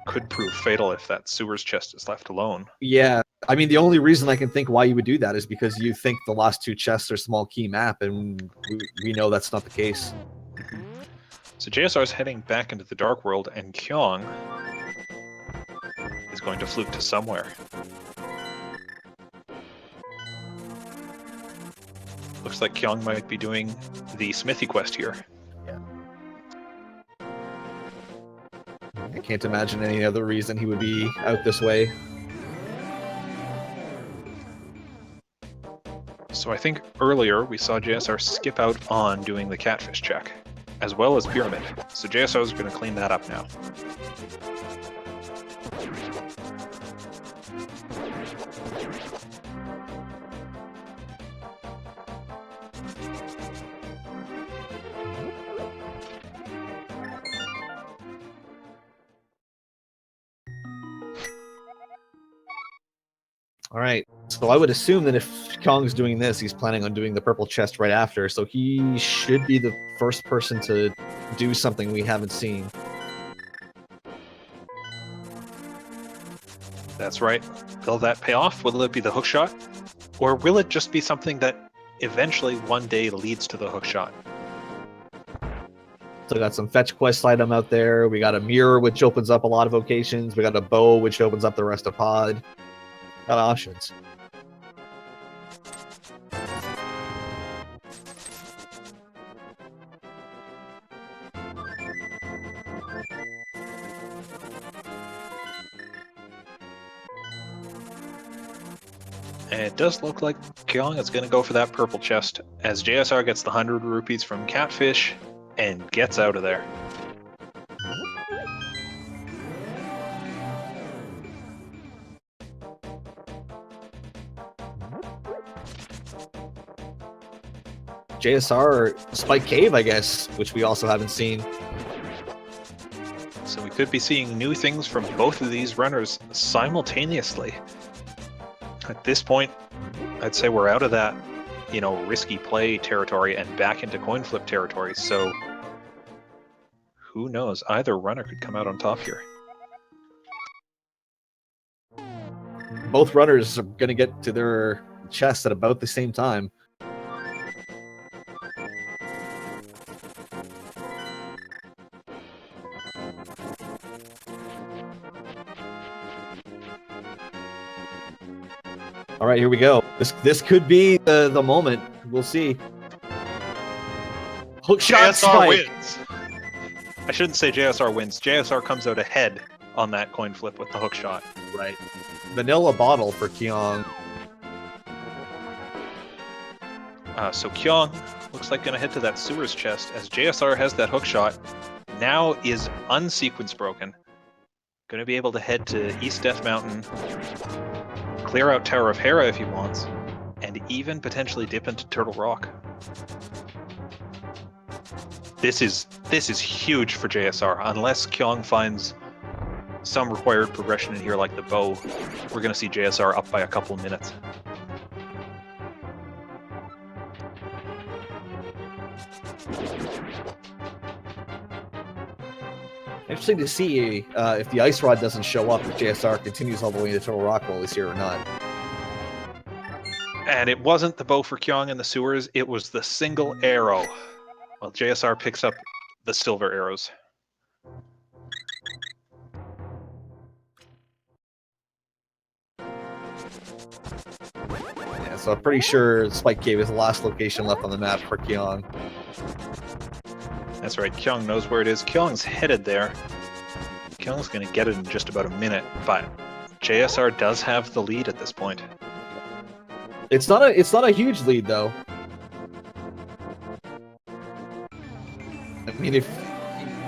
could prove fatal if that sewers chest is left alone. Yeah, I mean, the only reason I can think why you would do that is because you think the last two chests are small key map, and we know that's not the case. So JSR's heading back into the Dark World, and Kyong is going to fluke to somewhere. Looks like Kyong might be doing the smithy quest here. Yeah. I can't imagine any other reason he would be out this way. So I think earlier we saw JSR skip out on doing the catfish check, as well as pyramid. So JSR is going to clean that up now. All right, so I would assume that if Kyong's doing this, he's planning on doing the purple chest right after, so he should be the first person to do something we haven't seen. That's right. Will that pay off? Will it be the hookshot? Or will it just be something that eventually one day leads to the hookshot? So we got some fetch quest item out there. We got a mirror, which opens up a lot of vocations. We got a bow, which opens up the rest of pod. Got options. And it does look like Kyong is going to go for that purple chest as JSR gets the 100 rupees from Catfish and gets out of there. JSR Spike Cave, I guess, which we also haven't seen. So we could be seeing new things from both of these runners simultaneously. At this point, I'd say we're out of that risky play territory and back into coin flip territory. So who knows? Either runner could come out on top here. Both runners are going to get to their chests at about the same time. All right, here we go. This could be the moment. We'll see. Hook shot JSR spike. wins. I shouldn't say JSR wins. JSR comes out ahead on that coin flip with the hook shot. Right. Vanilla bottle for Kyong. So Kyong looks like going to head to that sewers chest as JSR has that hook shot. Now is unsequence broken. Going to be able to head to East Death Mountain, clear out Tower of Hera if he wants, and even potentially dip into Turtle Rock. This is huge for JSR. Unless Kyong finds some required progression in here like the bow, we're going to see JSR up by a couple minutes. Interesting to see if the ice rod doesn't show up, if JSR continues all the way into Turtle Rock while he's here or not. And it wasn't the bow for Kyong in the sewers, it was the single arrow. Well, JSR picks up the silver arrows. Yeah, so I'm pretty sure Spike Cave is the last location left on the map for Kyong. That's right, Kyong knows where it is. Kyong's headed there. Kyong's going to get it in just about a minute, but JSR does have the lead at this point. It's not a huge lead though. I mean, if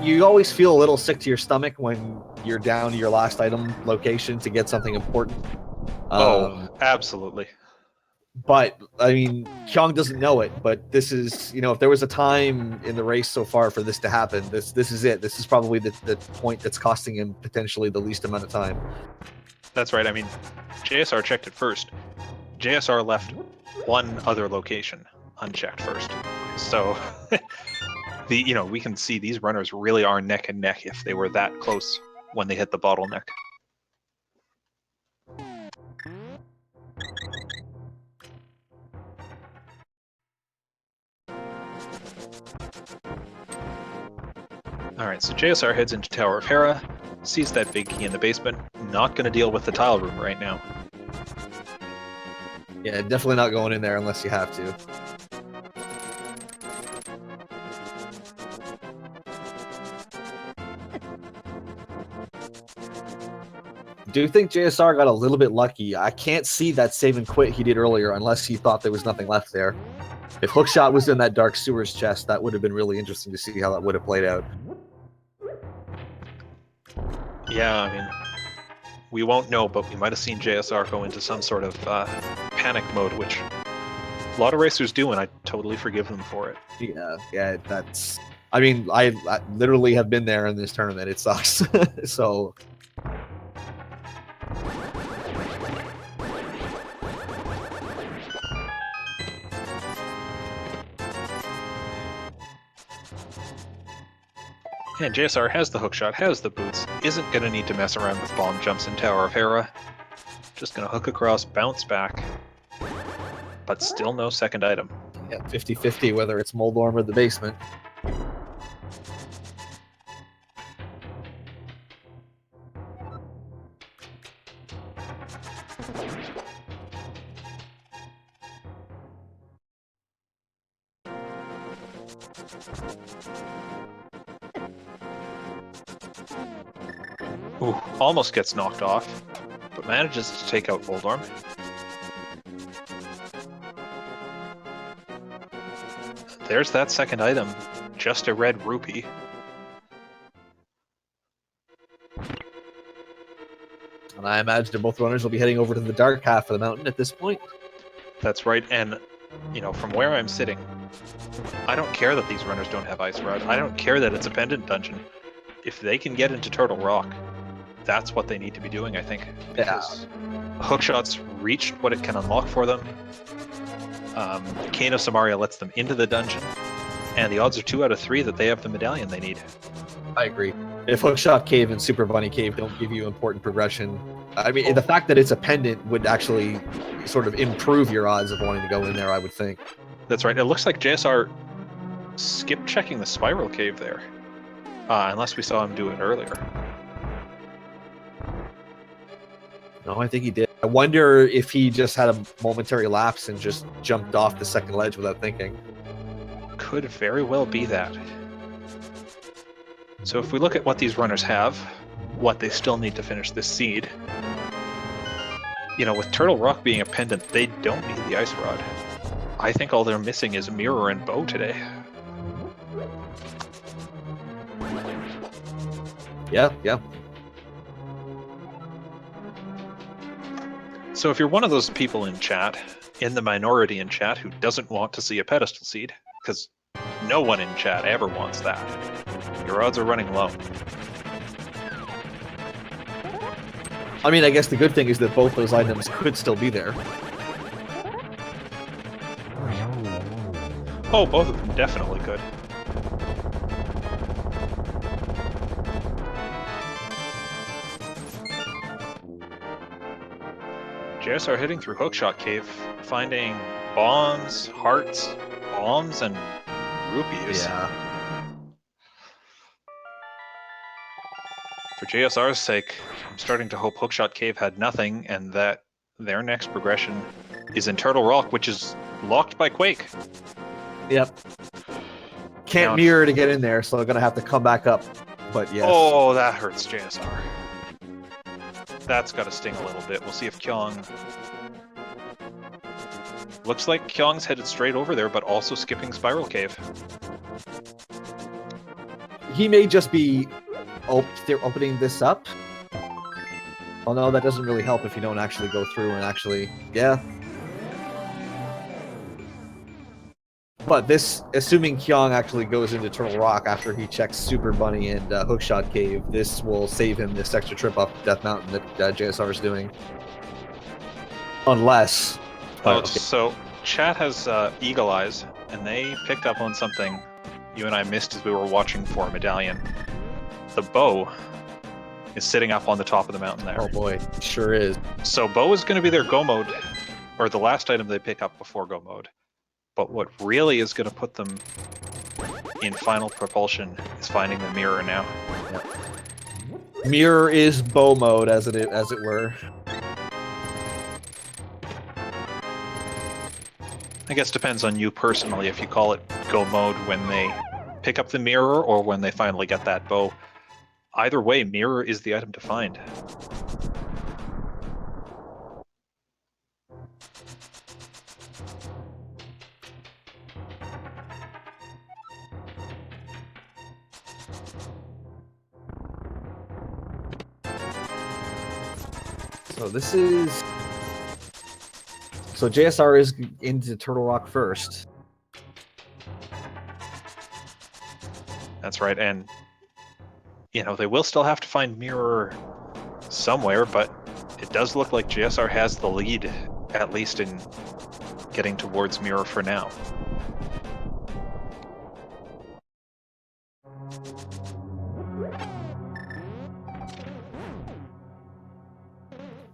you always feel a little sick to your stomach when you're down to your last item location to get something important. Absolutely. But I mean, Kyong doesn't know it. But this is, if there was a time in the race so far for this to happen, this is it. This is probably the point that's costing him potentially the least amount of time. That's right. I mean, JSR checked it first. JSR left one other location unchecked first. So we can see these runners really are neck and neck if they were that close when they hit the bottleneck. All right, so JSR heads into Tower of Hera, sees that big key in the basement, not going to deal with the tile room right now. Yeah, definitely not going in there unless you have to. Do you think JSR got a little bit lucky? I can't see that save and quit he did earlier unless he thought there was nothing left there. If Hookshot was in that dark sewers chest, that would have been really interesting to see how that would have played out. Yeah, I mean, we won't know, but we might have seen JSR go into some sort of panic mode, which a lot of racers do, and I totally forgive them for it. Yeah, that's... I mean, I literally have been there in this tournament. It sucks. So... And JSR has the hookshot, has the boots, isn't going to need to mess around with bomb jumps in Tower of Hera. Just going to hook across, bounce back, but still no second item. Yeah, 50-50 whether it's Moldorm or the basement. Ooh, almost gets knocked off, but manages to take out Moldorm. There's that second item, just a red rupee. And I imagine both runners will be heading over to the dark half of the mountain at this point. That's right, and from where I'm sitting, I don't care that these runners don't have Ice Rod. I don't care that it's a pendant dungeon. If they can get into Turtle Rock, that's what they need to be doing, I think. Because Hookshot's reached what it can unlock for them. Kane of Samaria lets them into the dungeon, and the odds are 2 out of 3 that they have the medallion they need. I agree. If Hookshot Cave and Super Bunny Cave don't give you important progression, I mean, the fact that it's a pendant would actually sort of improve your odds of wanting to go in there, I would think. That's right. It looks like JSR skipped checking the spiral cave there, unless we saw him do it earlier. No, I think he did. I wonder if he just had a momentary lapse and just jumped off the second ledge without thinking. Could very well be that. So if we look at what these runners have, what they still need to finish this seed, you know, with Turtle Rock being a pendant, they don't need the Ice Rod. I think all they're missing is Mirror and Bow today. Yeah, yeah. So if you're one of those people in chat, in the minority in chat, who doesn't want to see a pedestal seed, because no one in chat ever wants that, your odds are running low. I mean, I guess the good thing is that both those items could still be there. Oh, both of them definitely could. JSR hitting through Hookshot Cave, finding bombs, hearts, bombs, and rupees. Yeah. For JSR's sake, I'm starting to hope Hookshot Cave had nothing, and that their next progression is in Turtle Rock, which is locked by Quake. Yep. Can't Now, mirror to get in there, so they're gonna have to come back up. But yes. Oh, that hurts JSR. That's got to sting a little bit. We'll see if Kyong... Looks like Kyong's headed straight over there, but also skipping Spiral Cave. He may just be opening this up. Oh no, that doesn't really help if you don't actually go through and actually... Yeah. But this, assuming Kyong actually goes into Turtle Rock after he checks Super Bunny and Hookshot Cave, this will save him this extra trip up Death Mountain that JSR is doing. Unless... okay. So chat has Eagle Eyes, and they picked up on something you and I missed as we were watching for Medallion. The bow is sitting up on the top of the mountain there. Oh boy, sure is. So bow is going to be their go mode, or the last item they pick up before go mode. But what really is going to put them in final propulsion is finding the mirror now. Yep. Mirror is bow mode, as it were. I guess depends on you personally if you call it go mode when they pick up the mirror or when they finally get that bow. Either way, mirror is the item to find. So this is... So JSR is into Turtle Rock first. That's right, and you know, they will still have to find mirror somewhere, but it does look like JSR has the lead, at least in getting towards mirror for now.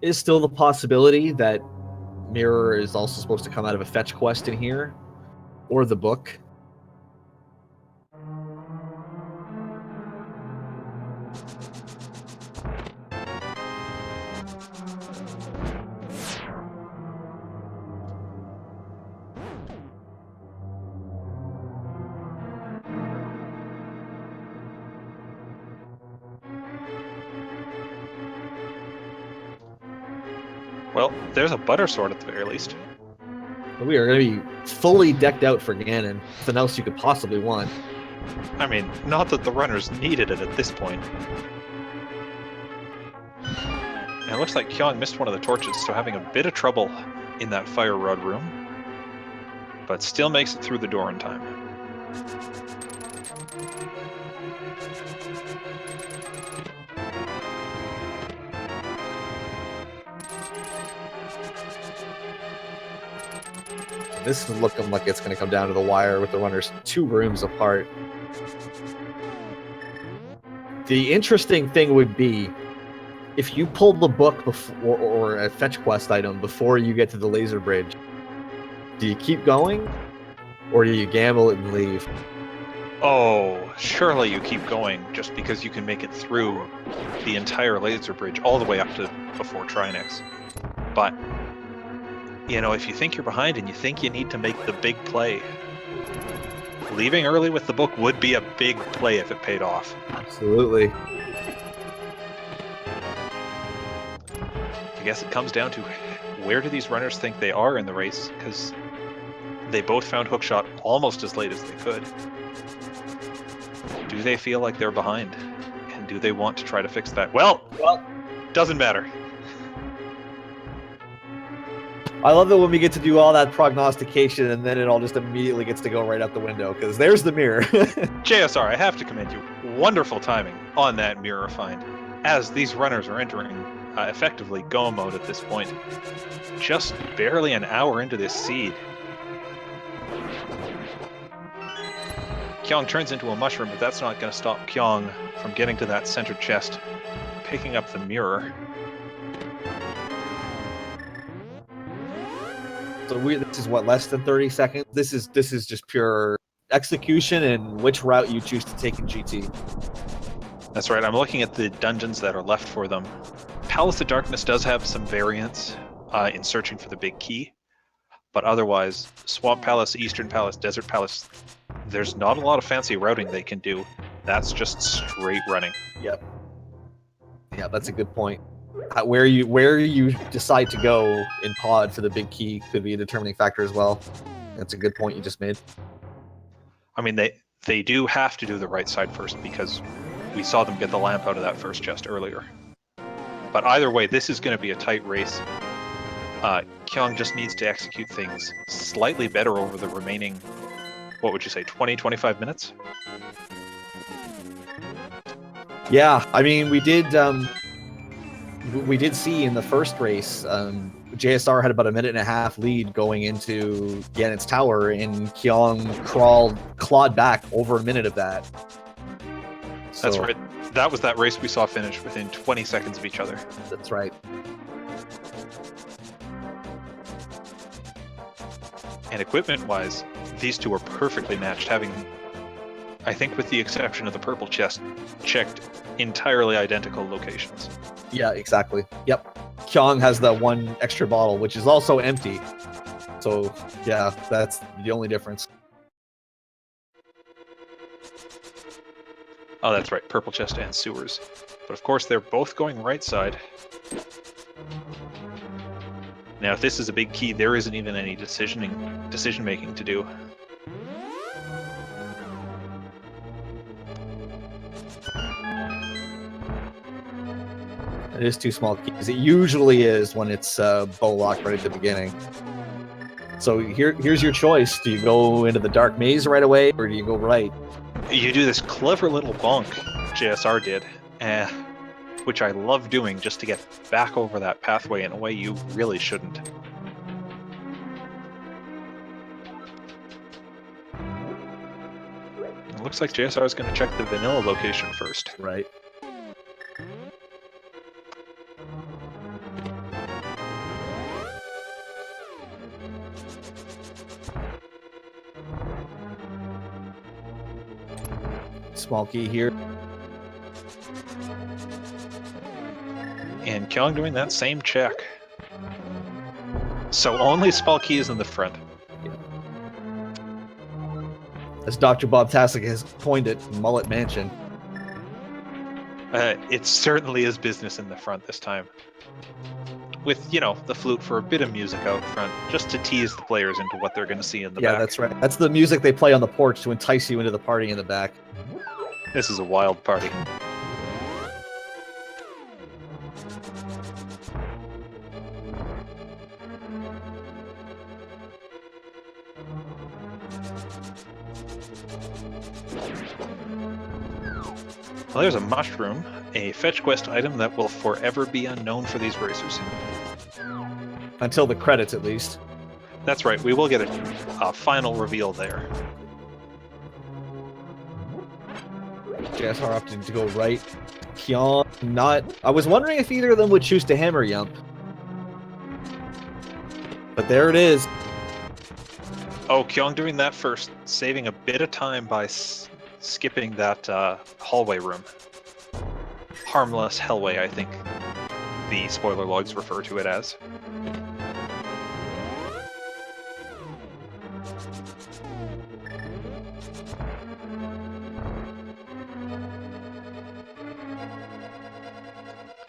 Is still the possibility that mirror is also supposed to come out of a fetch quest in here, or the book. Well, there's a butter sword at the very least. We are going to be fully decked out for Ganon. Nothing else you could possibly want. I mean, not that the runners needed it at this point. And it looks like Kyong missed one of the torches, so having a bit of trouble in that fire rod room. But still makes it through the door in time. this is looking like it's going to come down to the wire with the runners 2 rooms apart. The interesting thing would be if you pull the book before, or a fetch quest item before you get to the laser bridge. Do you keep going, or do you gamble and leave? Oh, surely you keep going just because you can make it through the entire laser bridge all the way up to before Trinex. But, you know, if you think you're behind and you think you need to make the big play, leaving early with the book would be a big play if it paid off. Absolutely. I guess it comes down to where do these runners think they are in the race, because they both found hookshot almost as late as they could. Do they feel like they're behind? And do they want to try to fix that? Well, doesn't matter. I love that when we get to do all that prognostication and then it all just immediately gets to go right out the window, because there's the mirror. JSR, I have to commend you. Wonderful timing on that mirror find, as these runners are entering effectively go mode at this point. Just barely an hour into this seed. Kyong turns into a mushroom, but that's not going to stop Kyong from getting to that center chest, picking up the mirror. So this is what, less than 30 seconds? This is just pure execution and which route you choose to take in GT. That's right, I'm looking at the dungeons that are left for them. Palace of Darkness does have some variants in searching for the big key, but otherwise, Swamp Palace, Eastern Palace, Desert Palace, there's not a lot of fancy routing they can do. That's just straight running. Yep. Yeah, that's a good point. Where you decide to go in pod for the big key could be a determining factor as well. That's a good point you just made. I mean, they do have to do the right side first because we saw them get the lamp out of that first chest earlier. But either way, this is going to be a tight race. Kyong just needs to execute things slightly better over the remaining, what would you say, 20-25 minutes? Yeah, I mean, we did see in the first race, JSR had about a 1.5-minute lead going into Ganon's tower, and Kyong clawed back over a minute of that. So, that's right. That was that race we saw finish within 20 seconds of each other. That's right. And equipment-wise, these two are perfectly matched, having, I think with the exception of the purple chest, checked entirely identical locations. Yeah, exactly. Yep. Kyong has that one extra bottle, which is also empty. So, yeah, that's the only difference. Oh, that's right, purple chest and sewers. But of course, they're both going right side. Now, if this is a big key, there isn't even any decision-making to do. It is 2 small keys. It usually is when it's bow locked right at the beginning. So here's your choice. Do you go into the dark maze right away, or do you go right? You do this clever little bonk, JSR did, which I love doing just to get back over that pathway in a way you really shouldn't. It looks like JSR is going to check the vanilla location first. Right. Small key here. And Kyong doing that same check. So only small keys in the front. Yeah. As Dr. Bob Tasek has coined it, Mullet Mansion. It certainly is business in the front this time. With, you know, the flute for a bit of music out front, just to tease the players into what they're going to see in the back. Yeah, that's right. That's the music they play on the porch to entice you into the party in the back. This is a wild party. Well, there's a mushroom, a fetch quest item that will forever be unknown for these racers. Until the credits, at least. That's right. We will get a final reveal there. JSR opted to go right. Kyong not. I was wondering if either of them would choose to hammer Yump. But there it is. Oh, Kyong doing that first, saving a bit of time by skipping that hallway room. Harmless hellway, I think the spoiler logs refer to it as.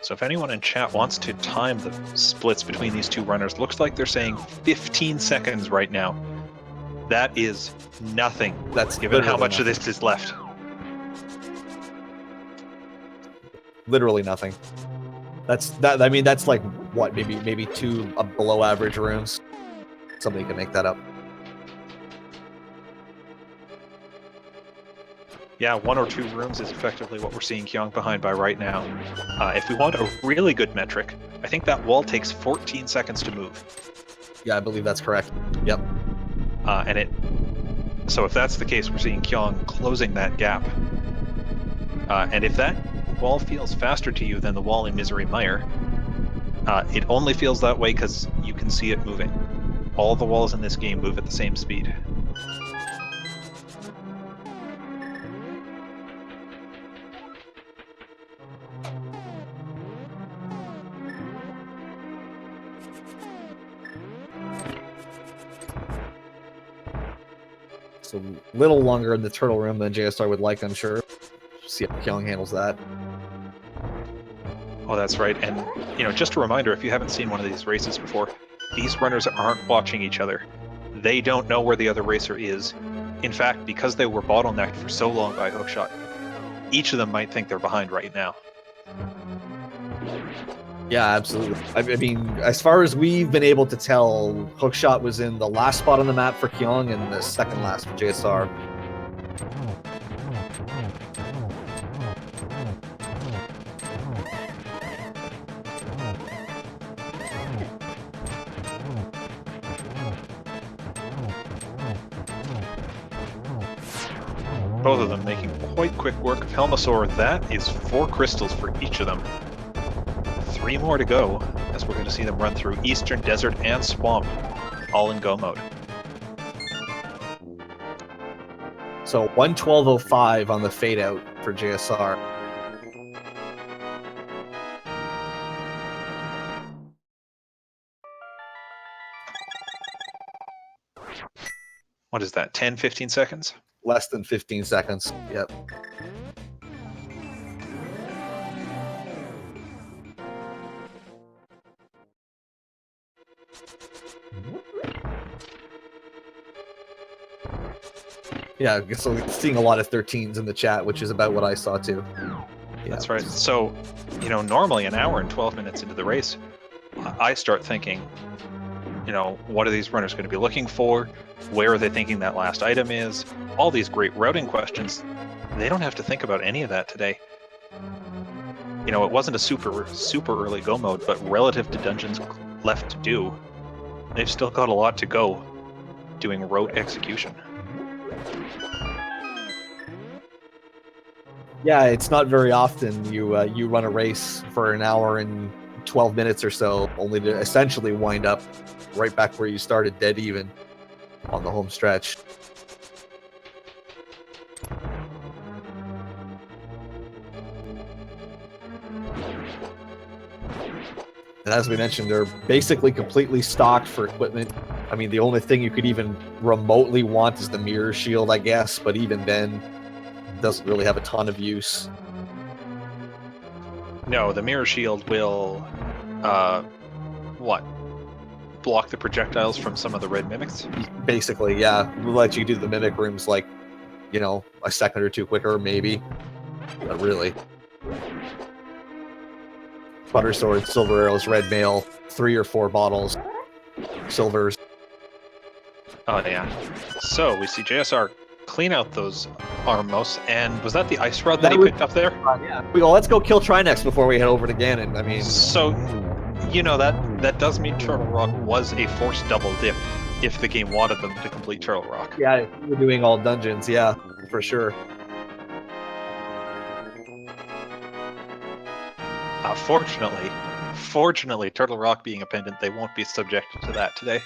So if anyone in chat wants to time the splits between these two runners, looks like they're saying 15 seconds right now. That is nothing. That's given how much nothing. of this is left. Literally nothing. I mean, that's like what, maybe two below average rooms. Somebody can make that up. Yeah, 1 or 2 rooms is effectively what we're seeing Kyong behind by right now. If we want a really good metric, I think that wall takes 14 seconds to move. Yeah, I believe that's correct. Yep. So if that's the case, we're seeing Kyong closing that gap. And if that wall feels faster to you than the wall in Misery Mire, it only feels that way because you can see it moving. All the walls in this game move at the same speed. So a little longer in the turtle room than JSR would like, I'm sure. See how Kyong handles that. Oh, that's right. And, just a reminder, if you haven't seen one of these races before, these runners aren't watching each other. They don't know where the other racer is. In fact, because they were bottlenecked for so long by hookshot, each of them might think they're behind right now. Yeah, absolutely. I mean, as far as we've been able to tell, hookshot was in the last spot on the map for Kyong and the second last for JSR. Both of them making quite quick work of Helmasaur. That is 4 crystals for each of them. 3 more to go, as we're going to see them run through Eastern Desert and Swamp, all in go mode. So 1:12:05 on the fade out for JSR. What is that, 10, 15 seconds? Less than 15 seconds. Yep. Yeah, so seeing a lot of 13s in the chat, which is about what I saw too. Yeah. That's right. So, normally an hour and 12 minutes into the race, I start thinking, what are these runners going to be looking for? Where are they thinking that last item is? All these great routing questions. They don't have to think about any of that today. It wasn't a super early go mode, but relative to dungeons left to do, they've still got a lot to go doing rote execution. Yeah, it's not very often you run a race for an hour and 12 minutes or so, only to essentially wind up right back where you started, dead even on the home stretch. And as we mentioned, they're basically completely stocked for equipment. I mean, the only thing you could even remotely want is the mirror shield, I guess, but even then, doesn't really have a ton of use. No, the mirror shield will, block the projectiles from some of the red mimics? Basically, yeah. We'll let you do the mimic rooms like, a second or two quicker, maybe. But really. Butter sword, silver arrows, red mail, 3 or 4 bottles, silvers. Oh, yeah. So, we see JSR clean out those armos, and was that the ice rod that he picked up there? Yeah. Well, let's go kill Trinex before we head over to Ganon. I mean, so that does mean Turtle Rock was a forced double dip if the game wanted them to complete Turtle Rock. Yeah, we're doing all dungeons. Yeah, for sure. Fortunately, Turtle Rock being a pendant, they won't be subjected to that today.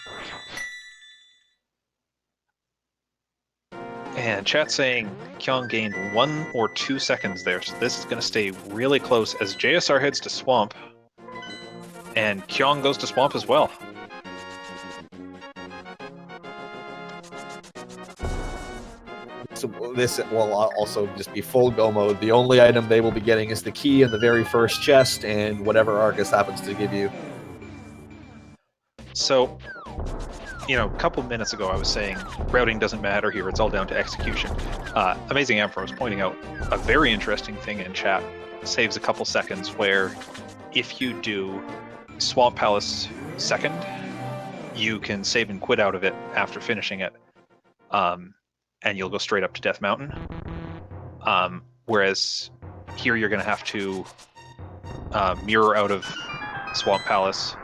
And chat saying Kyong gained 1 or 2 seconds there, so this is going to stay really close as JSR heads to Swamp, and Kyong goes to Swamp as well. So this will also just be full go mode. The only item they will be getting is the key in the very first chest and whatever Argus happens to give you. So, you know, a couple minutes ago I was saying routing doesn't matter here, it's all down to execution. Amazing Emperor was pointing out a very interesting thing in chat. Saves a couple seconds where if you do Swamp Palace second, you can save and quit out of it after finishing it. And you'll go straight up to Death Mountain. Whereas here you're going to have to mirror out of Swamp Palace,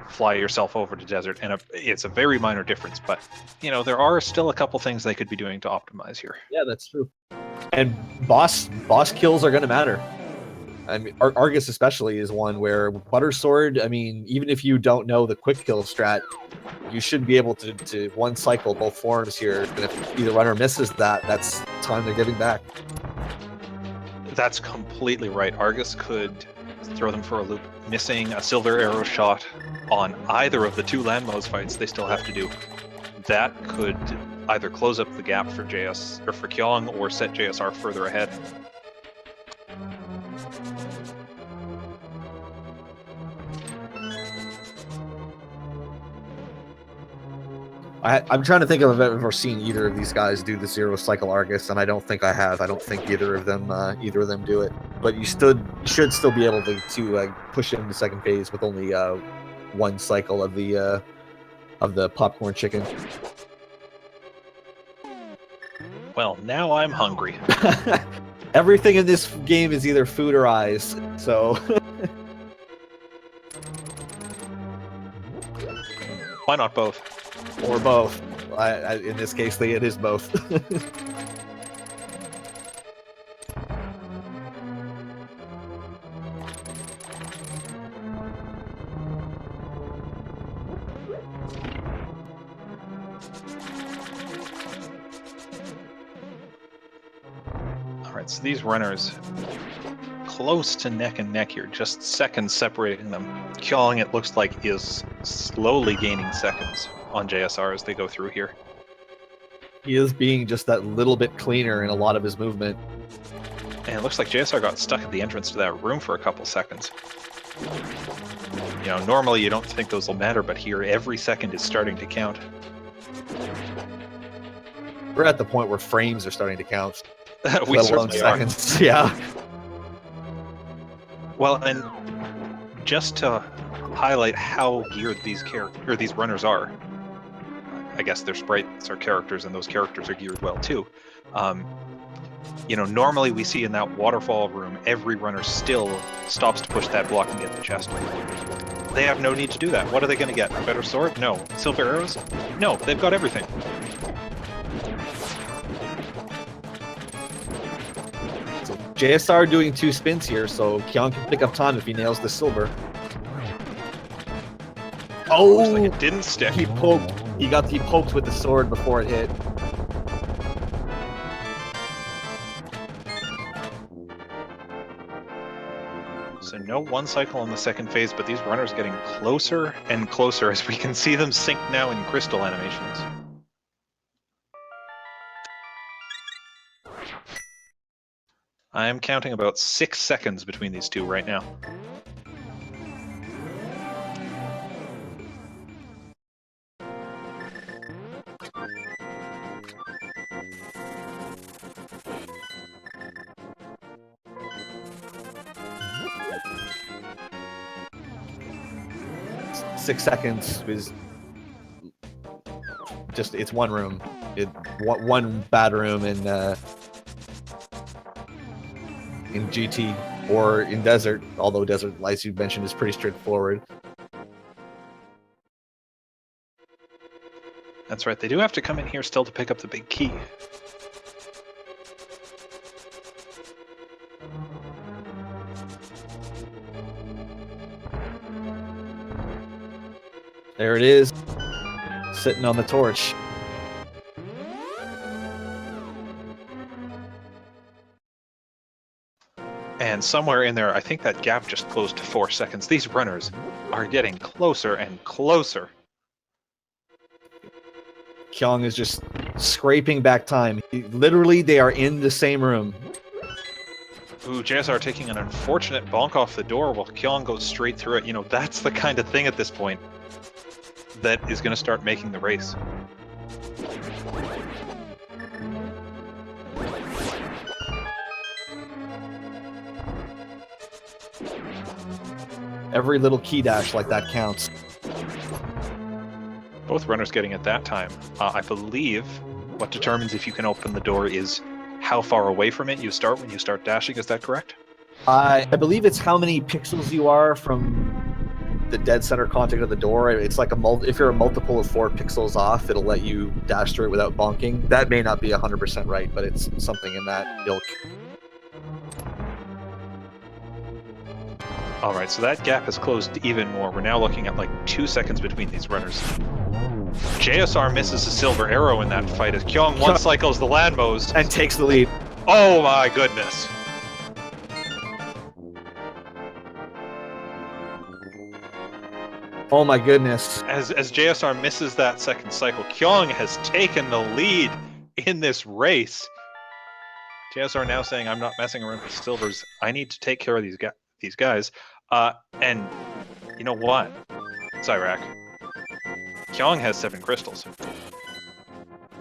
fly yourself over to Desert, and it's a very minor difference, but you know there are still a couple things they could be doing to optimize here. Yeah, that's true. And boss kills are going to matter. I mean, Argus especially is one where Butter Sword, I mean, even if you don't know the quick kill strat, you should be able to one cycle both forms here. And if either runner misses that, that's time they're giving back. That's completely right. Argus could throw them for a loop. Missing a Silver Arrow shot on either of the 2 Landmo's fights they still have to do. That could either close up the gap for for Kyong or set JSR further ahead. I'm trying to think of if I've ever seen either of these guys do the 0 cycle Argus, and I don't think I have. I don't think either of them do it. But you should still be able to push into second phase with only 1 cycle of the popcorn chicken. Well, now I'm hungry. Everything in this game is either food or eyes, so Why not both? Or both. In this case, it is both. Alright, so these runners close to neck and neck here, just seconds separating them. Kyong, it looks like, is slowly gaining seconds on JSR as they go through here. He is being just that little bit cleaner in a lot of his movement. And it looks like JSR got stuck at the entrance to that room for a couple seconds. You know, normally you don't think those will matter, but here every second is starting to count. We're at the point where frames are starting to count. We let alone certainly seconds. are. Yeah. Well, and just to highlight how geared these runners are, I guess their sprites are characters, and those characters are geared well too. You know, normally we see in that waterfall room, every runner still stops to push that block and get the chest. They have no need to do that. What are they going to get? A better sword? No. Silver arrows? No, they've got everything. So JSR doing 2 spins here, so Kyong can pick up time if he nails the silver. Oh, looks like it didn't stick. He poked. He poked with the sword before it hit. So no 1 cycle on the second phase, but these runners getting closer and closer as we can see them sink now in crystal animations. I am counting about 6 seconds between these two right now. Six seconds is just, it's one room. One bad room in GT or in Desert, although Desert, as you mentioned, is pretty straightforward. That's right, they do have to come in here still to pick up the big key. There it is, sitting on the torch. And somewhere in there, I think that gap just closed to 4 seconds. These runners are getting closer and closer. Kyong is just scraping back time. Literally, they are in the same room. Ooh, JSR taking an unfortunate bonk off the door while Kyong goes straight through it. You know, that's the kind of thing at this point that is going to start making the race. Every little key dash like that counts. Both runners getting it that time. I believe what determines if you can open the door is how far away from it you start when you start dashing. Is that correct? I believe it's how many pixels you are from the dead center contact of the door. It's like if you're a multiple of 4 pixels off, it'll let you dash through it without bonking. That may not be 100% right, but it's something in that ilk. All right, so that gap has closed even more. We're now looking at like 2 seconds between these runners. JSR misses a silver arrow in that fight as Kyong one cycles the landmos and takes the lead. Oh my goodness. Oh my goodness. As JSR misses that second cycle, Kyong has taken the lead in this race. JSR now saying, I'm not messing around with silvers. I need to take care of these guys. And you know what, Zyrak? Kyong has 7 crystals.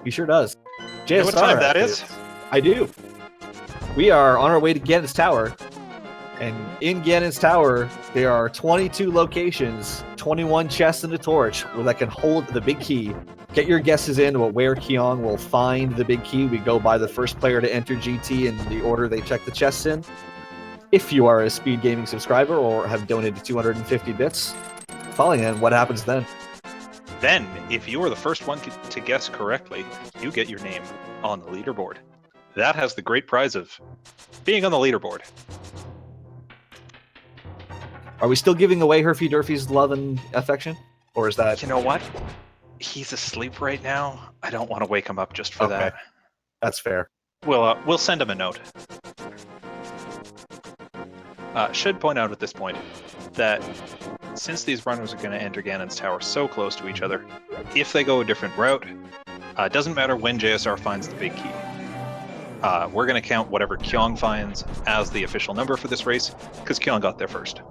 He sure does. JSR, you know what time that is? I do. We are on our way to Ganon's Tower. And in Ganon's Tower, there are 22 locations, 21 chests and a torch that can hold the big key. Get your guesses in about where Kyong will find the big key. We go by the first player to enter GT in the order they check the chests in. If you are a Speed Gaming subscriber or have donated 250 bits, following in, what happens then? Then, if you are the first one to guess correctly, you get your name on the leaderboard. That has the great prize of being on the leaderboard. Are we still giving away Herfy Durfy's love and affection? Or is that... You know what? He's asleep right now. I don't want to wake him up just for that. That's fair. We'll send him a note. Should point out at this point that since these runners are going to enter Ganon's Tower so close to each other, if they go a different route, it doesn't matter when JSR finds the big key. We're going to count whatever Kyong finds as the official number for this race, because Kyong got there first.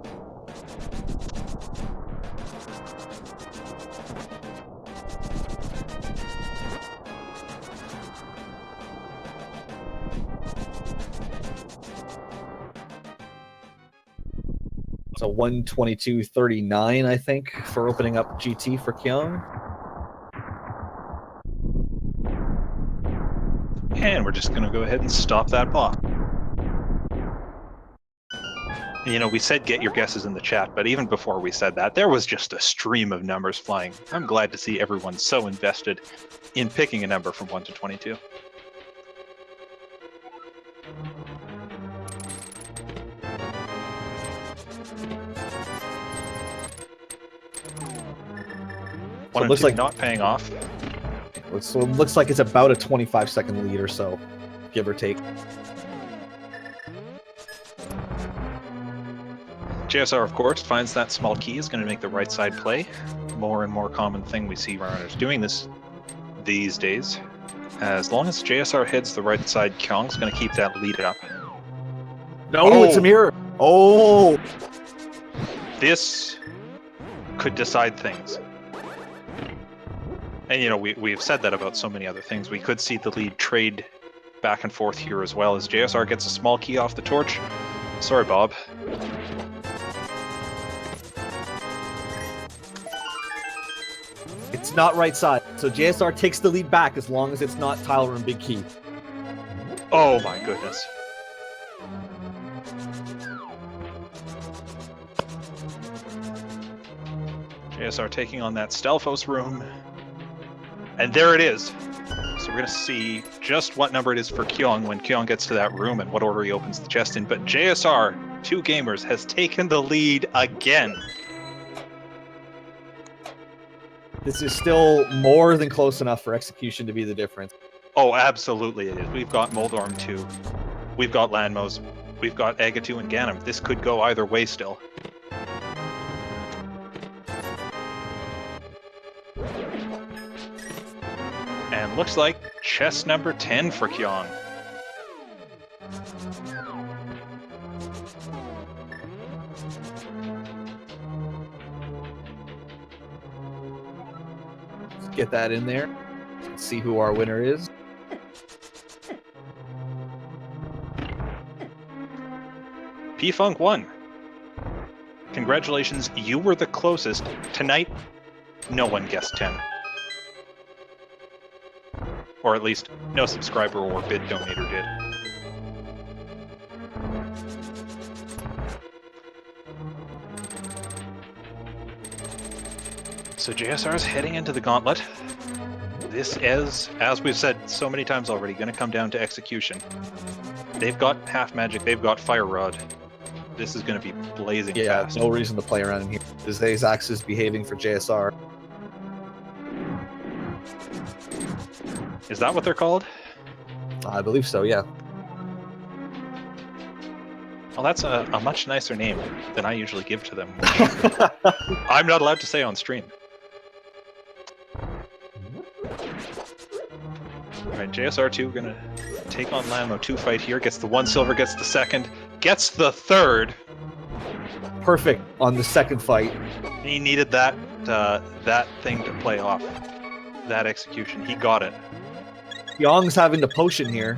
So 122.39, I think, for opening up GT for Kyong. And we're just going to go ahead and stop that block. You know, we said get your guesses in the chat, but even before we said that, there was just a stream of numbers flying. I'm glad to see everyone so invested in picking a number from 1 to 22. So it looks like not paying off. So it looks like it's about a 25-second lead or so, give or take. JSR, of course, finds that small key is going to make the right side play. More and more common thing we see runners doing this these days. As long as JSR heads the right side, Kyong's going to keep that lead up. No, it's a mirror. Oh! This could decide things. And, you know, we've said that about so many other things. We could see the lead trade back and forth here as well as JSR gets a small key off the torch. Sorry, Bob. It's not right side. So JSR takes the lead back as long as it's not Tyler and Big Key. Oh my goodness. JSR taking on that Stelphos room. And there it is. So we're going to see just what number it is for Kyong when Kyong gets to that room and what order he opens the chest in. But JSR2Gamers has taken the lead again. This is still more than close enough for execution to be the difference. Oh, absolutely it is. We've got Moldorm 2. We've got Landmos. We've got Agatu and Ganem. This could go either way still. And looks like chest number 10 for Kyong. Let's get that in there. Let's see who our winner is. P-Funk won. Congratulations, you were the closest. Tonight, no one guessed 10. Or at least, no subscriber or bid donator did. So JSR is heading into the gauntlet. This is, as we've said so many times already, going to come down to execution. They've got half magic, they've got fire rod. This is going to be blazing fast. No reason to play around in here. This axe is behaving for JSR. Is that what they're called? I believe so, yeah. Well, that's a much nicer name than I usually give to them. I'm not allowed to say on stream. Alright, JSR2 gonna take on Landmo 2 fight here. Gets the 1 silver, gets the second, gets the third. Perfect on the second fight. He needed that that thing to play off. That execution. He got it. Kyong's having the potion here.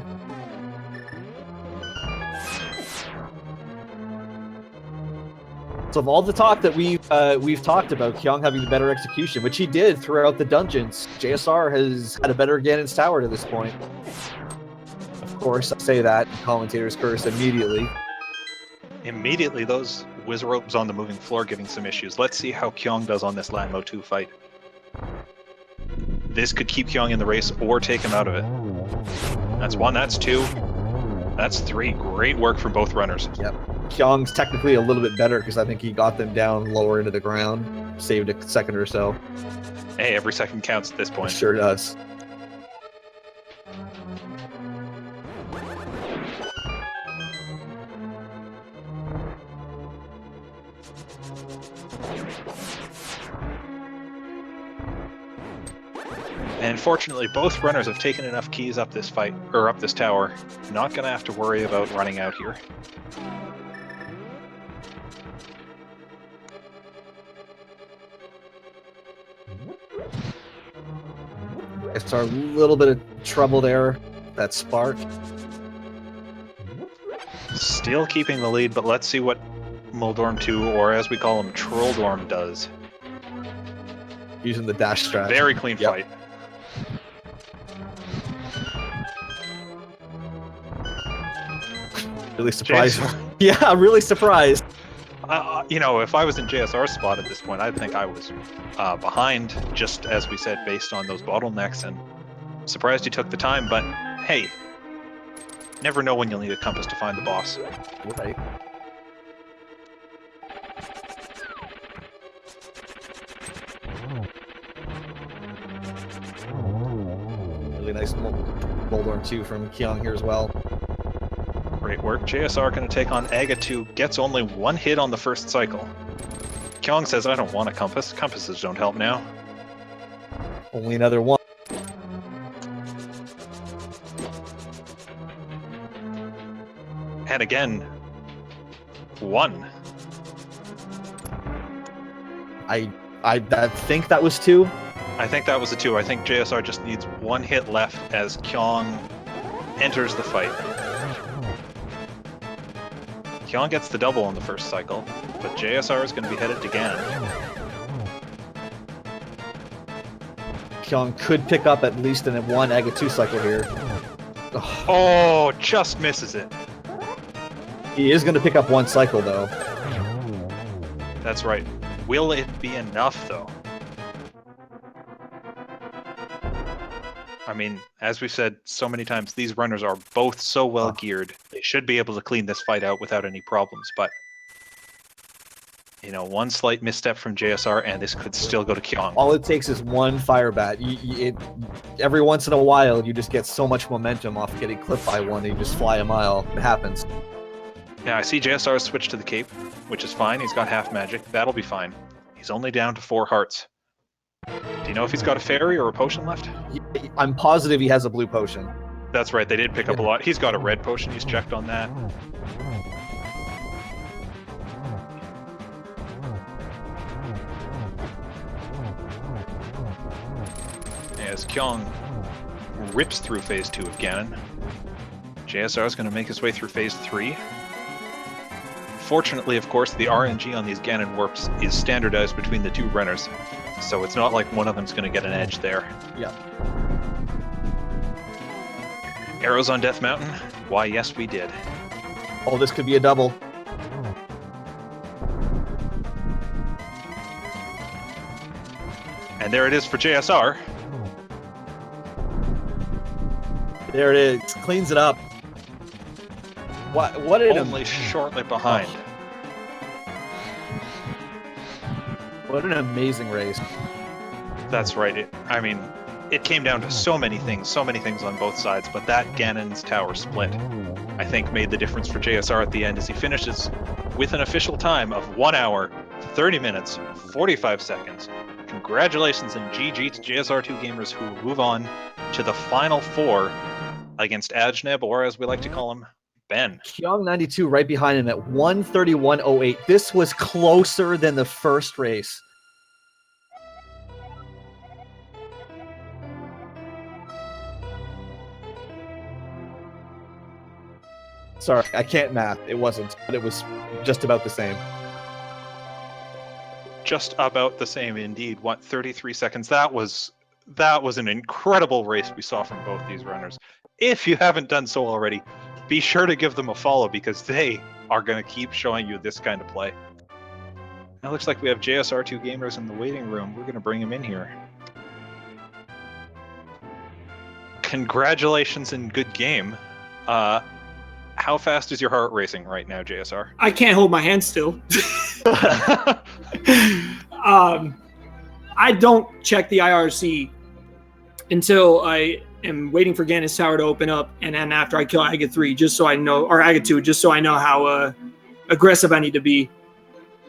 So of all the talk that we've talked about Kyong having the better execution, which he did throughout the dungeons, JSR has had a better Ganon's Tower to this point. Of course, I say that, and commentators curse immediately. Immediately, those Wizrobes on the moving floor giving some issues. Let's see how Kyong does on this Landmo 2 fight. This could keep Kyong in the race or take him out of it. That's 1, that's 2, that's 3. Great work from both runners. Yep. Kyong's technically a little bit better because I think he got them down lower into the ground, saved a second or so. Hey, every second counts at this point. It sure does. And fortunately, both runners have taken enough keys up this fight, or up this tower. Not gonna have to worry about running out here. It's our little bit of trouble there. That spark. Still keeping the lead, but let's see what Moldorm 2, or as we call him, Trolldorm, does. Using the dash strat. Very clean fight. Really surprised. Yeah, I'm really surprised. You know, if I was in JSR's spot at this point, I'd think I was behind, just as we said, based on those bottlenecks, and surprised he took the time, but hey, never know when you'll need a compass to find the boss. Right. Really nice Moldorm 2 from Kyong here as well. Great work. JSR going to take on Agatu. Gets only 1 hit on the first cycle. Kyong says, I don't want a compass. Compasses don't help now. Only another 1. And again, 1. I think that was 2. I think that was a 2. I think JSR just needs 1 hit left as Kyong enters the fight. Kyong gets the double on the first cycle, but JSR is going to be headed to Ganon. Kyong could pick up at least in a 1 Agatu cycle here. Oh, just misses it. He is going to pick up 1 cycle though. That's right. Will it be enough though? I mean, as we've said so many times, these runners are both so well geared. They should be able to clean this fight out without any problems. But, you know, one slight misstep from JSR, and this could still go to Kyong. All it takes is one fire bat. Every once in a while, you just get so much momentum off getting clipped by one that you just fly a mile. It happens. Yeah, I see JSR switch to the cape, which is fine. He's got half magic. That'll be fine. He's only down to 4 hearts. Do you know if he's got a fairy or a potion left? I'm positive he has a blue potion. That's right, they did pick up a lot. He's got a red potion, he's checked on that. As Kyong rips through phase 2 of Ganon, JSR is going to make his way through phase 3. Fortunately, of course, the RNG on these Ganon warps is standardized between the 2 runners, so it's not like one of them's going to get an edge there. Yeah. Arrows on Death Mountain? Why, yes, we did. Oh, this could be a double. And there it is for JSR. There it is. Cleans it up. What an Only shortly behind. What an amazing race. That's right. I mean, it came down to so many things on both sides, but that Ganon's tower split, I think, made the difference for JSR at the end as he finishes with an official time of 1 hour, 30 minutes, 45 seconds. Congratulations and GG to JSR2Gamers, who will move on to the final 4 against Ajneb, or as we like to call him, Ben. Kyong92 right behind him at 131.08. This was closer than the first race. Sorry, I can't math. It wasn't, but it was just about the same. Just about the same, indeed. What, 33 seconds? That was an incredible race we saw from both these runners. If you haven't done so already, be sure to give them a follow because they are going to keep showing you this kind of play. Now, looks like we have JSR2Gamers in the waiting room. We're going to bring him in here. Congratulations and good game. How fast is your heart racing right now, JSR? I can't hold my hand still. I don't check the IRC until I am waiting for Ganon's tower to open up, and then after I kill Aga 3, just so I know, or Aga 2, just so I know how aggressive I need to be.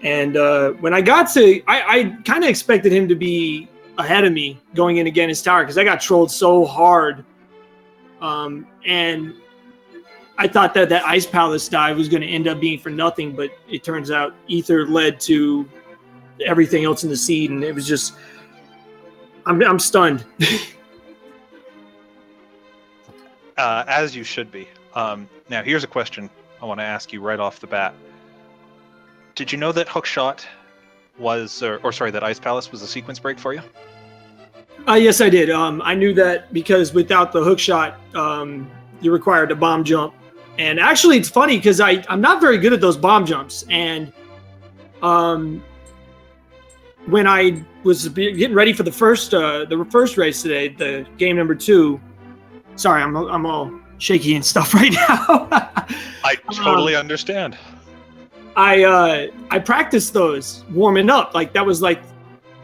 And when I got to, I kind of expected him to be ahead of me going in Ganon's tower because I got trolled so hard. And I thought that Ice Palace dive was going to end up being for nothing, but it turns out Ether led to everything else in the seed, and it was just, I'm stunned. As you should be. Now, here's a question I want to ask you right off the bat. Did you know that Hookshot was, that Ice Palace was a sequence break for you? Yes, I did. I knew that because without the Hookshot, you required a bomb jump. And actually, it's funny because I'm not very good at those bomb jumps. And when I was getting ready for the first race today, the game number 2. Sorry, I'm all shaky and stuff right now. I totally understand. I practiced those warming up. Like that was like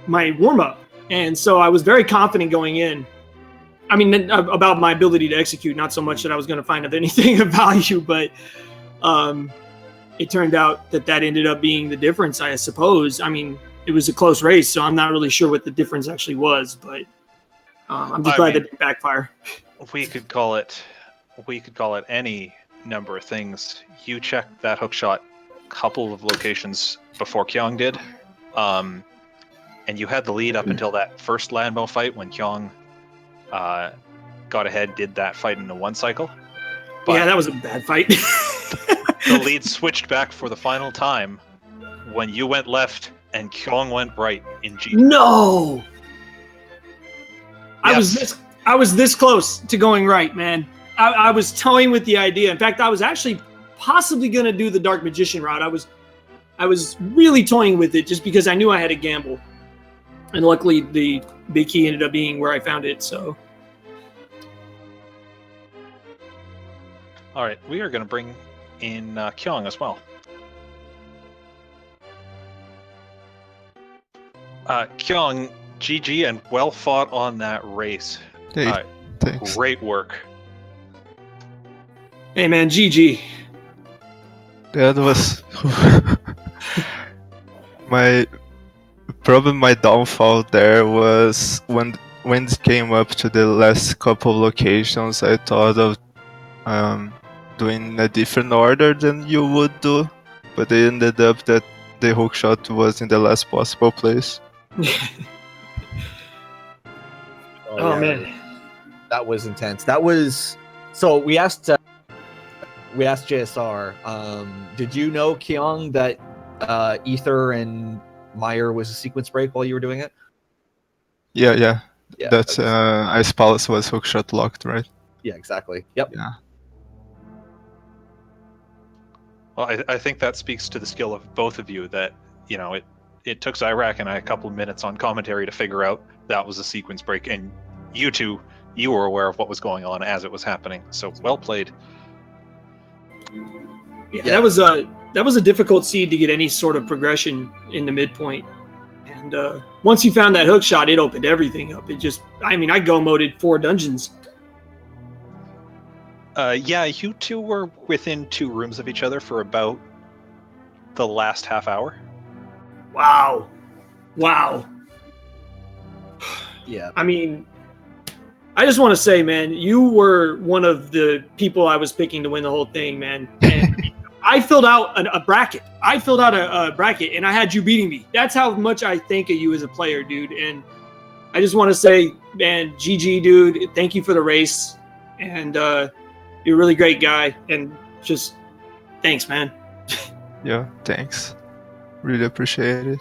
my warm up, and so I was very confident going in. I mean, about my ability to execute, not so much that I was going to find anything of value, but it turned out that ended up being the difference, I suppose. I mean, it was a close race, so I'm not really sure what the difference actually was, but I'm just glad that it didn't backfire. We could call it any number of things. You checked that hookshot a couple of locations before Kyong did, and you had the lead up until that first Landmo fight when Kyong got ahead, did that fight in a 1 cycle. But yeah, that was a bad fight. the lead switched back for the final time when you went left and Kyong went right in G. No! Yes. I was this close to going right, man. I was toying with the idea. In fact, I was actually possibly going to do the Dark Magician route. I was really toying with it just because I knew I had to gamble. And luckily, the big key ended up being where I found it. So All right, we are going to bring in Kyong as well. Kyong, GG and well fought on that race. Hey, thanks. Great work. Hey man, GG. That was my downfall there was when it came up to the last couple locations. I thought of doing a different order than you would do, but it ended up that the hookshot was in the last possible place. Oh man, that was intense. That was so. We asked JSR. Did you know, Kyong, that Ether and Meyer was a sequence break while you were doing it? Yeah. Yeah, That's Ice Palace was hookshot locked, right? Yeah, exactly. Yep. Yeah. Well, I think that speaks to the skill of both of you. That it took Zyrak and I a couple of minutes on commentary to figure out that was a sequence break, and you two, you were aware of what was going on as it was happening. So well played. Yeah, that was a difficult seed to get any sort of progression in the midpoint. And once you found that hook shot, it opened everything up. I go-moded 4 dungeons. Yeah, you two were within 2 rooms of each other for about the last half hour. Wow. Yeah. I mean, I just want to say, man, you were one of the people I was picking to win the whole thing, man. And I filled out a bracket. A bracket, and I had you beating me. That's how much I think of you as a player, dude. And I just want to say, man, GG, dude. Thank you for the race. And you're a really great guy. And just thanks, man. Yeah, thanks. Really appreciate it.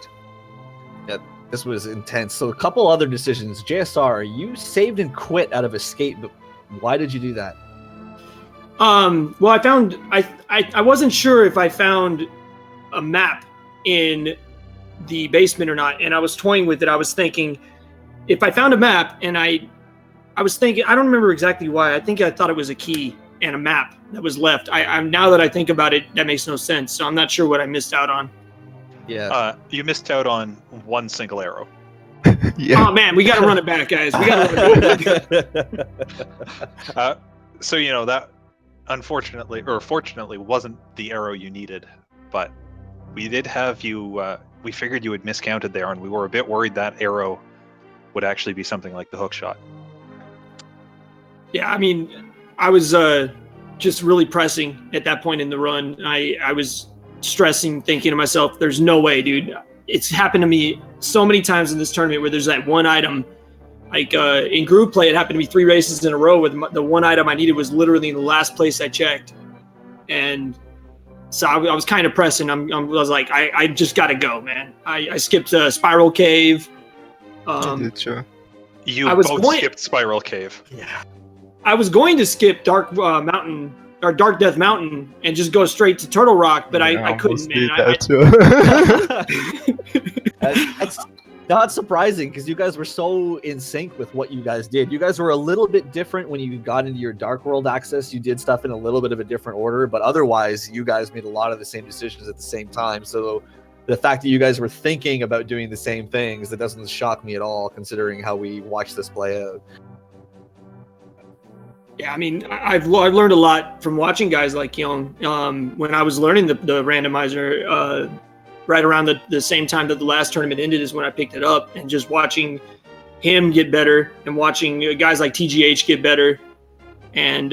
Yeah, this was intense. So a couple other decisions. JSR, you saved and quit out of escape, but why did you do that? Well, I found I wasn't sure if I found a map in the basement or not, and I was toying with it. I was thinking if I found a map, and I was thinking, I don't remember exactly why. I think I thought it was a key and a map that was left. I'm now that I think about it, that makes no sense. So I'm not sure what I missed out on. Yeah. You missed out on 1 single arrow. Yeah. Oh man, we got to run it back, guys. We got to run it back. So that unfortunately or fortunately wasn't the arrow you needed, but we did have you. We figured you had miscounted there, and we were a bit worried that arrow would actually be something like the hook shot. Yeah, I mean, I was just really pressing at that point in the run. I was stressing, thinking to myself, there's no way, dude. It's happened to me so many times in this tournament where there's that one item. Like in group play, it happened to me 3 races in a row where the one item I needed was literally in the last place I checked. And so I was kind of pressing. I was like, I just got to go, man. I skipped Spiral Cave. I did, sure. You both skipped Spiral Cave. Yeah. I was going to skip Dark Mountain or Dark Death Mountain and just go straight to Turtle Rock, but I couldn't, man. That's not surprising because you guys were so in sync with what you guys did. You guys were a little bit different when you got into your Dark World access. You did stuff in a little bit of a different order, but otherwise you guys made a lot of the same decisions at the same time. So the fact that you guys were thinking about doing the same things, that doesn't shock me at all considering how we watched this play out. Yeah, I mean, I've learned a lot from watching guys like Kyong. When I was learning the randomizer, right around the same time that the last tournament ended is when I picked it up, and just watching him get better and watching guys like TGH get better, and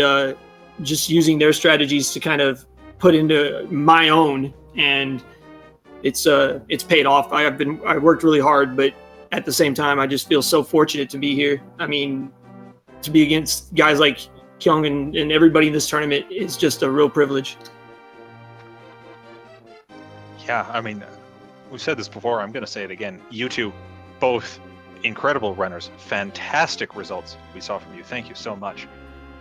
just using their strategies to kind of put into my own, and it's paid off. I worked really hard, but at the same time, I just feel so fortunate to be here. I mean, to be against guys like Kyong and everybody in this tournament is just a real privilege. Yeah, I mean, we've said this before. I'm going to say it again. You two, both incredible runners, fantastic results we saw from you. Thank you so much.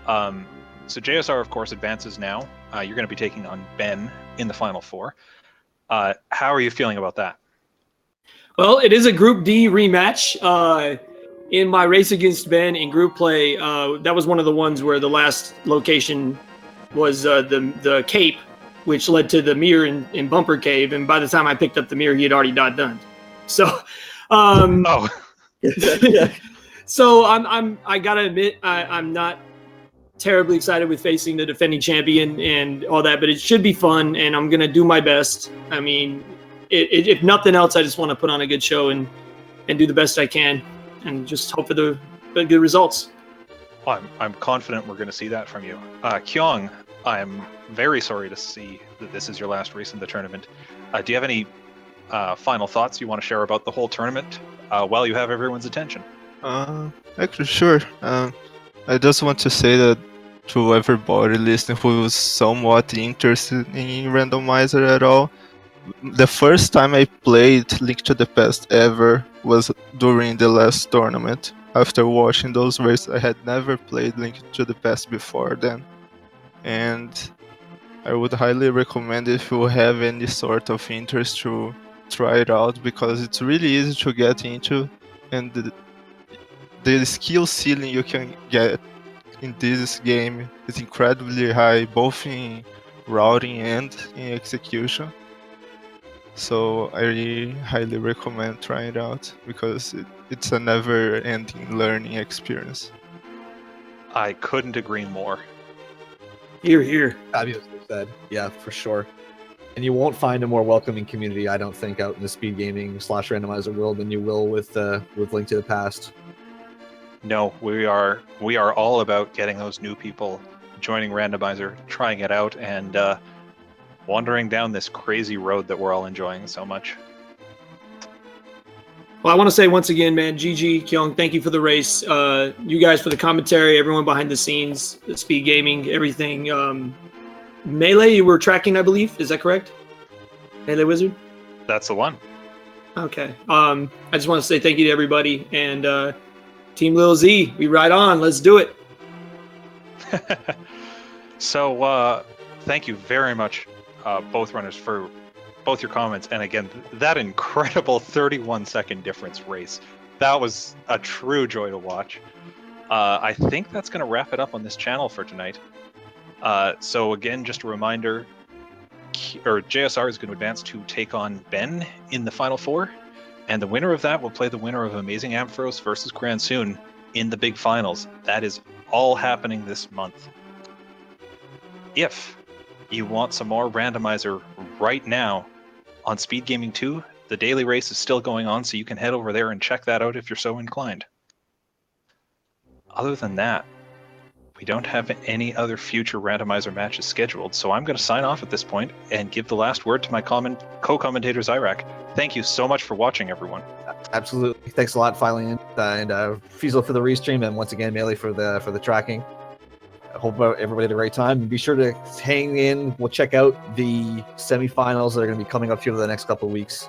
So JSR, of course, advances now. You're going to be taking on Ben in the Final Four. How are you feeling about that? Well, it is a Group D rematch. In my race against Ben in group play, that was one of the ones where the last location was the cape, which led to the mirror in Bumper Cave. And by the time I picked up the mirror, he had already done. So, Oh, so I gotta admit, I'm not terribly excited with facing the defending champion and all that, but it should be fun, and I'm gonna do my best. I mean, if nothing else, I just want to put on a good show and do the best I can, and just hope for the good results. I'm confident we're going to see that from you. Kyong, I'm very sorry to see that this is your last race in the tournament. Do you have any final thoughts you want to share about the whole tournament while you have everyone's attention? Actually, sure. I just want to say that to everybody listening who was somewhat interested in Randomizer at all, the first time I played Link to the Past ever was during the last tournament. After watching those races, I had never played Link to the Past before then. And I would highly recommend if you have any sort of interest to try it out, because it's really easy to get into, and the skill ceiling you can get in this game is incredibly high, both in routing and in execution. So I really highly recommend trying it out, because it's a never-ending learning experience. I couldn't agree more. Here. Fabulously said. Yeah, for sure. And you won't find a more welcoming community, I don't think, out in the speed gaming / randomizer world than you will with Link to the Past. No, we are all about getting those new people joining Randomizer, trying it out, and wandering down this crazy road that we're all enjoying so much. Well, I want to say once again, man, GG, Kyong, thank you for the race. You guys for the commentary, everyone behind the scenes, the speed gaming, everything. Melee, you were tracking, I believe. Is that correct? Melee Wizard? That's the one. Okay. I just want to say thank you to everybody. And Team Lil Z, we ride on. Let's do it. So, thank you very much, both runners, for both your comments. And again, that incredible 31-second difference race. That was a true joy to watch. I think that's going to wrap it up on this channel for tonight. So again, just a reminder, JSR is going to advance to take on Ben in the Final Four. And the winner of that will play the winner of Amazing Ampharos versus Grand Soon in the big finals. That is all happening this month. If you want some more Randomizer right now on Speed Gaming 2, the daily race is still going on, so you can head over there and check that out if you're so inclined. Other than that, we don't have any other future Randomizer matches scheduled, so I'm going to sign off at this point and give the last word to my co-commentator Zyrak. Thank you so much for watching, everyone. Absolutely. Thanks a lot, filing in, and Fiesel for the restream, and once again, Melee for the tracking. I hope everybody had a great time. And be sure to hang in. We'll check out the semifinals that are going to be coming up here for the next couple of weeks.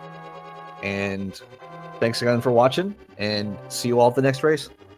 And thanks again for watching, and see you all at the next race.